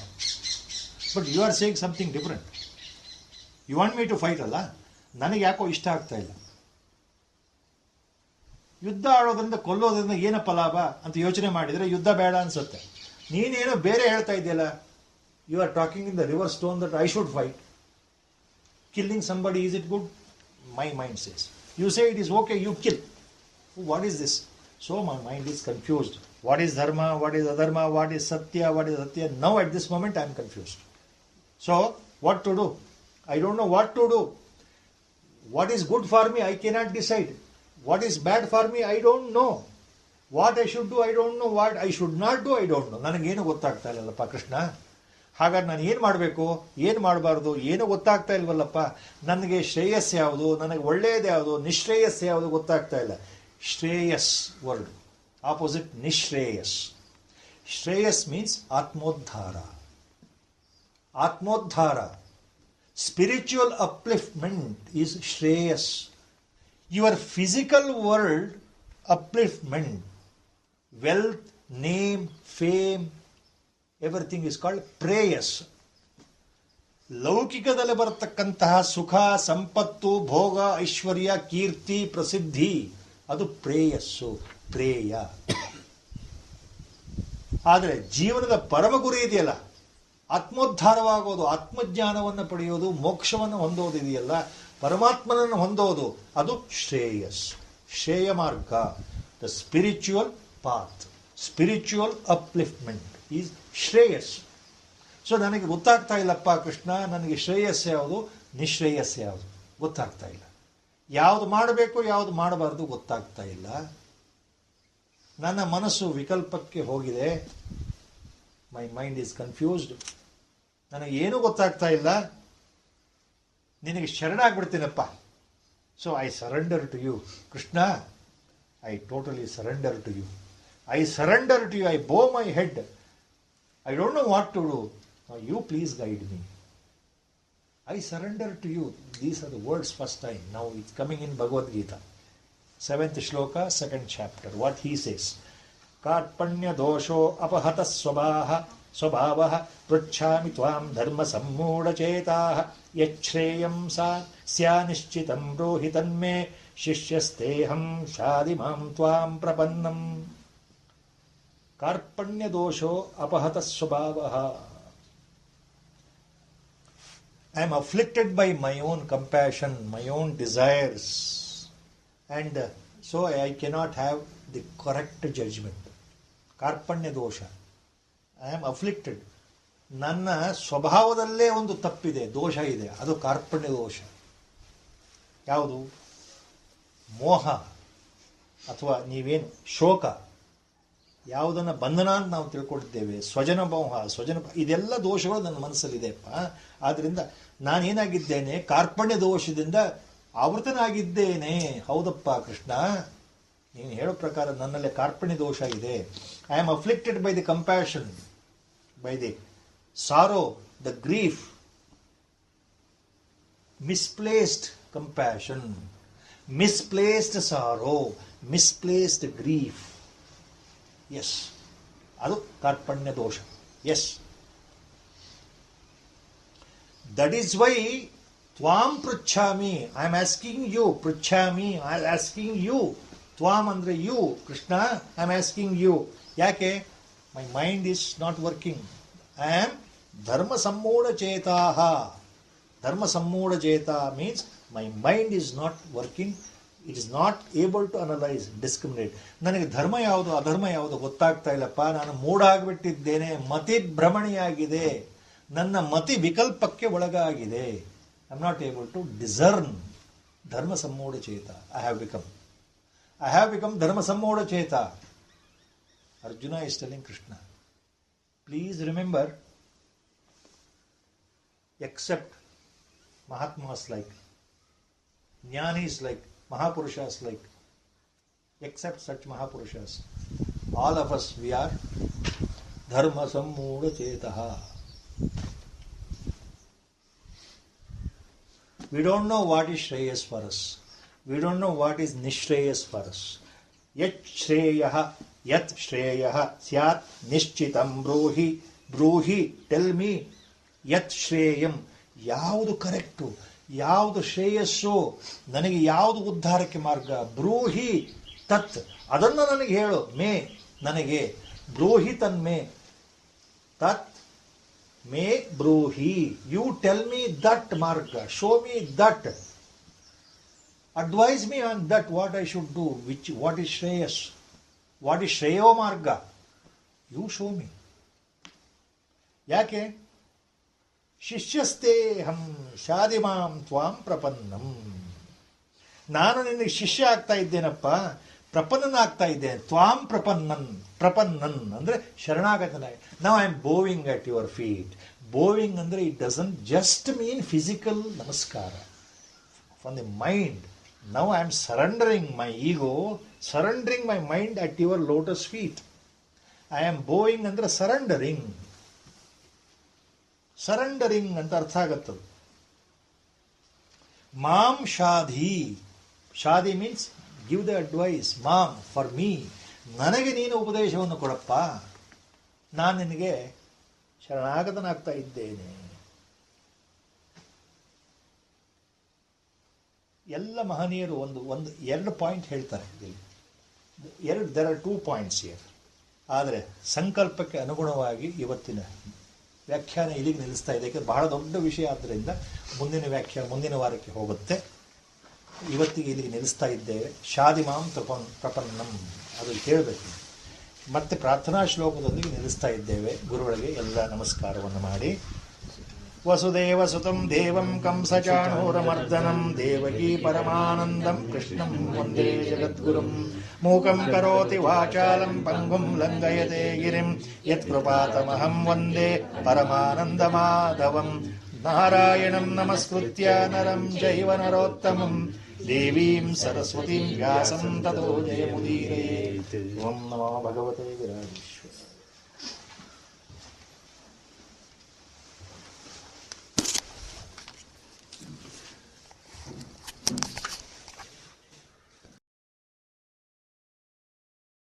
But you are saying something different. You want me to fight ಅಲ್ಲ, ನನಗೆ ಯಾಕೋ ಇಷ್ಟ ಆಗ್ತಾ ಇಲ್ಲ. ಯುದ್ಧ ಆಡೋದ್ರಿಂದ ಕೊಲ್ಲೋದ್ರಿಂದ ಏನಪ್ಪ ಲಾಭ ಅಂತ ಯೋಚನೆ ಮಾಡಿದರೆ ಯುದ್ಧ ಬೇಡ ಅನ್ಸುತ್ತೆ. ನೀನೇನೋ ಬೇರೆ ಹೇಳ್ತಾ ಇದೆಯಲ್ಲ, you are talking in the reverse tone that I should fight. Killing somebody, is it good? My mind says. You say it is okay, you kill. What is this? So my mind is confused. What is dharma, what is adharma, what is satya, what is satya? Now at this moment I am confused. So, what to do? I don't know what to do. What is good for me, I cannot decide. What is bad for me, I don't know. What I should do, I don't know. What I should not do, I don't know. ನನಗೇನು ಗೊತ್ತಾಗ್ತಾ ಇಲ್ಲಲ್ಲಪ್ಪ ಕೃಷ್ಣ. ಹಾಗಾದ್ರೆ ನಾನು ಏನು ಮಾಡಬೇಕು, ಏನು ಮಾಡಬಾರ್ದು, ಏನು ಗೊತ್ತಾಗ್ತಾ ಇಲ್ವಲ್ಲಪ್ಪ. ನನಗೆ ಶ್ರೇಯಸ್ ಯಾವುದು, ನನಗೆ ಒಳ್ಳೆಯದು ಯಾವುದು, ನಿಶ್ರೇಯಸ್ ಯಾವುದು ಗೊತ್ತಾಗ್ತಾ ಇಲ್ಲ. Shreyas word opposite nishreyas. Shreyas means atmodhara. Atmodhara, spiritual upliftment is shreyas. Your physical world upliftment, wealth, name, fame, everything is called preyas. ಲೌಕಿಕದಲ್ಲಿ ಬರತಕ್ಕಂತಹ ಸುಖ, ಸಂಪತ್ತು, ಭೋಗ, ಐಶ್ವರ್ಯ, ಕೀರ್ತಿ, ಪ್ರಸಿದ್ಧಿ, ಅದು ಪ್ರೇಯಸ್ಸು, ಪ್ರೇಯ. ಆದರೆ ಜೀವನದ ಪರಮ ಗುರಿ ಇದೆಯಲ್ಲ, ಆತ್ಮೋದ್ಧಾರವಾಗೋದು, ಆತ್ಮಜ್ಞಾನವನ್ನು ಪಡೆಯೋದು, ಮೋಕ್ಷವನ್ನು ಹೊಂದೋದು ಇದೆಯಲ್ಲ, ಪರಮಾತ್ಮನನ್ನು ಹೊಂದೋದು, ಅದು ಶ್ರೇಯಸ್, ಶ್ರೇಯ ಮಾರ್ಗ. The spiritual path, spiritual upliftment is Shreyas. So ನನಗೆ ಗೊತ್ತಾಗ್ತಾ ಇಲ್ಲಪ್ಪ ಕೃಷ್ಣ, ನನಗೆ ಶ್ರೇಯಸ್ ಯಾವುದು, ನಿಶ್ರೇಯಸ್ ಯಾವುದು ಗೊತ್ತಾಗ್ತಾ ಇಲ್ಲ. ಯಾವುದು ಮಾಡಬೇಕು, ಯಾವುದು ಮಾಡಬಾರ್ದು ಗೊತ್ತಾಗ್ತಾ ಇಲ್ಲ. ನನ್ನ ಮನಸ್ಸು ವಿಕಲ್ಪಕ್ಕೆ ಹೋಗಿದೆ. My mind is confused. ನನಗೇನೂ ಗೊತ್ತಾಗ್ತಾ ಇಲ್ಲ. ನಿನಗೆ ಶರಣಾಗ್ಬಿಡ್ತೀನಪ್ಪ. So I surrender to you Krishna. I totally surrender to you. I surrender to you. I bow my head. I don't know what to do. You please guide me. I surrender to you. These are the words first time. Now it's coming in Bhagavad Gita. 7th shloka, 2nd chapter. What he says. Karpanya dosho apahata swabhavaha pruchhami tvam dharma sammuda chetaha yachreyam sya nishchitam rohitanme shishyasteham shadimam tvam prapannam. Karpanya dosho apahata swabhavaha. I am afflicted by my own compassion, my own desires, and so I cannot have the correct judgment. Karpanya dosha. I am afflicted. ನನ್ನ ಸ್ವಭಾವದಲ್ಲೇ ಒಂದು ತಪ್ಪಿದೆ, ದೋಷ ಇದೆ, ಅದು ಕಾರ್ಪಣ್ಯ ದೋಷ. ಯಾವುದು? ಮೋಹ ಅಥವಾ ನೀವೇನು ಶೋಕ, ಯಾವುದನ್ನು ಬಂಧನ ಅಂತ ನಾವು ತಿಳ್ಕೊಂಡಿದ್ದೇವೆ, ಸ್ವಜನ ಮೋಹ, ಇದೆಲ್ಲ ದೋಷಗಳು ನನ್ನ ಮನಸ್ಸಲ್ಲಿದೆಯಪ್ಪ. ಆದ್ದರಿಂದ ನಾನೇನಾಗಿದ್ದೇನೆ, ಕಾರ್ಪಣ್ಯ ದೋಷದಿಂದ ಆವೃತನಾಗಿದ್ದೇನೆ. ಹೌದಪ್ಪ ಕೃಷ್ಣ, ನೀನು ಹೇಳೋ ಪ್ರಕಾರ ನನ್ನಲ್ಲಿ ಕಾರ್ಪಣ್ಯ ದೋಷ ಇದೆ. I am afflicted by the compassion, by the sorrow, the grief, misplaced compassion, misplaced sorrow, misplaced grief. Yes, ಅದು ಕಾರ್ಪಣ್ಯ ದೋಷ. ಎಸ್, ದಟ್ ಈಸ್ ವೈ ತ್ವಾಂ ಪೃಚ್ಛಾಮಿ. I am asking you. ಪೃಚ್ಛಾಮಿ, ಐ ಆಮ್ ಆಸ್ಕಿಂಗ್ ಯು. ತ್ವಾಂ ಅಂದರೆ you Krishna. I am asking you. ಯಾಕೆ? My mind is not working. I am ಧರ್ಮ ಸಮ್ಮೂಢ ಚೇತಾಹ. ಧರ್ಮ ಸಮ್ಮೂಢ ಚೇತ means my mind is not working. It is not able to analyse, discriminate. ನನಗೆ ಧರ್ಮ ಯಾವುದು, ಅಧರ್ಮ ಯಾವುದು ಗೊತ್ತಾಗ್ತಾ ಇಲ್ಲಪ್ಪ. ನಾನು ಮೂಢಾಗ್ಬಿಟ್ಟಿದ್ದೇನೆ, ಮತಿ ಭ್ರಮಣಿಯಾಗಿದೆ, ನನ್ನ ಮತಿ ವಿಕಲ್ಪಕ್ಕೆ ಒಳಗಾಗಿದೆ. I am not able to discern dharma ಸಮ್ಮೂಢ ಚೇತ. ಐ ಹ್ಯಾವ್ ಬಿಕಮ್ ಧರ್ಮ ಸಮ್ಮೂಢ ಚೇತ. Arjuna is telling Krishna, please remember, except Mahatmas like, Jnanis like, Mahapurushas like, except such Mahapurushas, all of us, we are Dharma Sammooda Chetaha. We don't know what is Shreyas for us. We don't know what is Nishreyas for us. Yat Shreyah Syat Nishchitam Bruhi, tell me, Yat Shreyam, ಯಾವುದು correct, ಯಾವುದು ಶ್ರೇಯಸ್ಸು, ನನಗೆ ಯಾವುದು ಉದ್ಧಾರಕ್ಕೆ ಮಾರ್ಗ, ಬ್ರೂಹಿ ತತ್, ಅದನ್ನು ನನಗೆ ಹೇಳು. ಮೇ ನನಗೆ, ಬ್ರೂಹಿ ತನ್ಮೇ, ತತ್ ಮೇ ಬ್ರೂಹಿ, ಯು ಟೆಲ್ ಮೀ ದಟ್ ಮಾರ್ಗ, show me that, advise me on that, what I should do, what is ಶ್ರೇಯಸ್, ವಾಟ್ ಇಸ್ ಶ್ರೇಯೋ ಮಾರ್ಗ, ಯು ಶೋ ಮೀ. ಯಾಕೆ? ಶಿಷ್ಯಸ್ತೇಹಂ ಶಾದಿಮಾಂ ತ್ವಾಂ ಪ್ರಪನ್ನಂ, ನಾನು ನಿನಗೆ ಶಿಷ್ಯ ಆಗ್ತಾ ಇದ್ದೇನಪ್ಪ, ಪ್ರಪನ್ನನಾಗ್ತಾ ಇದ್ದೇನೆ. ತ್ವಾಂ ಪ್ರಪನ್ನನ್ ಅಂದರೆ ಶರಣಾಗತನಾಗಿ. ನಾವು I am bowing at your feet. Bowing ಅಂದರೆ it doesn't just mean physical namaskar. From the mind, now I am surrendering my ego, surrendering my mind at your lotus feet. I am bowing ಅಂದರೆ surrendering. Surrendering ಅಂತ ಅರ್ಥ ಆಗತ್ತದು. ಮಾಂ ಶಾಧಿ, ಶಾದಿ means give the advice. ಮಾಂ for me, ನನಗೆ ನೀನು ಉಪದೇಶವನ್ನು ಕೊಡಪ್ಪ, ನಾನು ನಿನಗೆ ಶರಣಾಗತನಾಗ್ತಾ ಇದ್ದೇನೆ. ಎಲ್ಲ ಮಹನೀಯರು ಒಂದು ಎರಡು ಪಾಯಿಂಟ್ ಹೇಳ್ತಾರೆ ಇಲ್ಲಿ. There are 2 points here. ಆದರೆ ಸಂಕಲ್ಪಕ್ಕೆ ಅನುಗುಣವಾಗಿ ಇವತ್ತಿನ ವ್ಯಾಖ್ಯಾನ ಇಲ್ಲಿಗೆ ನಿಲ್ಲಿಸ್ತಾ ಇದೆ. ಯಾಕೆಂದರೆ ಬಹಳ ದೊಡ್ಡ ವಿಷಯ ಆದ್ದರಿಂದ ಮುಂದಿನ ವ್ಯಾಖ್ಯಾನ ಮುಂದಿನ ವಾರಕ್ಕೆ ಹೋಗುತ್ತೆ. ಇವತ್ತಿಗೆ ಇಲ್ಲಿಗೆ ನಿಲ್ಲಿಸ್ತಾ ಇದ್ದೇವೆ. ಶಾದಿಮಾಂ ಪ್ರಪನ್ನಂ ಅದು ಹೇಳಬೇಕು. ಮತ್ತೆ ಪ್ರಾರ್ಥನಾ ಶ್ಲೋಕದೊಂದಿಗೆ ನಿಲ್ಲಿಸ್ತಾ ಇದ್ದೇವೆ. ಗುರುಗಳಿಗೆ ಎಲ್ಲ ನಮಸ್ಕಾರವನ್ನು ಮಾಡಿ. ವಸುದೇವ ಸುತಂ ದೇವಂ ಕಂಸಚಾಣೂರಮರ್ದನಂ ದೇವಕೀ ಪರಮಾನಂದಂ ಕೃಷ್ಣಂ ವಂದೇ ಜಗದ್ಗುರುಂ. ಮೂಕಂ ಕರೋತಿ ವಾಚಾಲಂ ಪಂಗುಂ ಲಂಘಯತೆ ಗಿರಿಂ ಯತ್ಕೃಪಾತಮಹಂ ವಂದೇ ಪರಮಾನಂದಮಾಧವಂ. ನಾರಾಯಣಂ ನಮಸ್ಕೃತ್ಯ ನರಂ ಚೈವ ನರೋತ್ತಮಂ ದೇವೀಂ ಸರಸ್ವತೀಂ ವ್ಯಾಸಂ ತತೋ ಜಯಮುದೀರಯೇತ್. ಓಂ ನಮೋ ಭಗವತೆ ವಿರಾಜೇಶ್ವರ.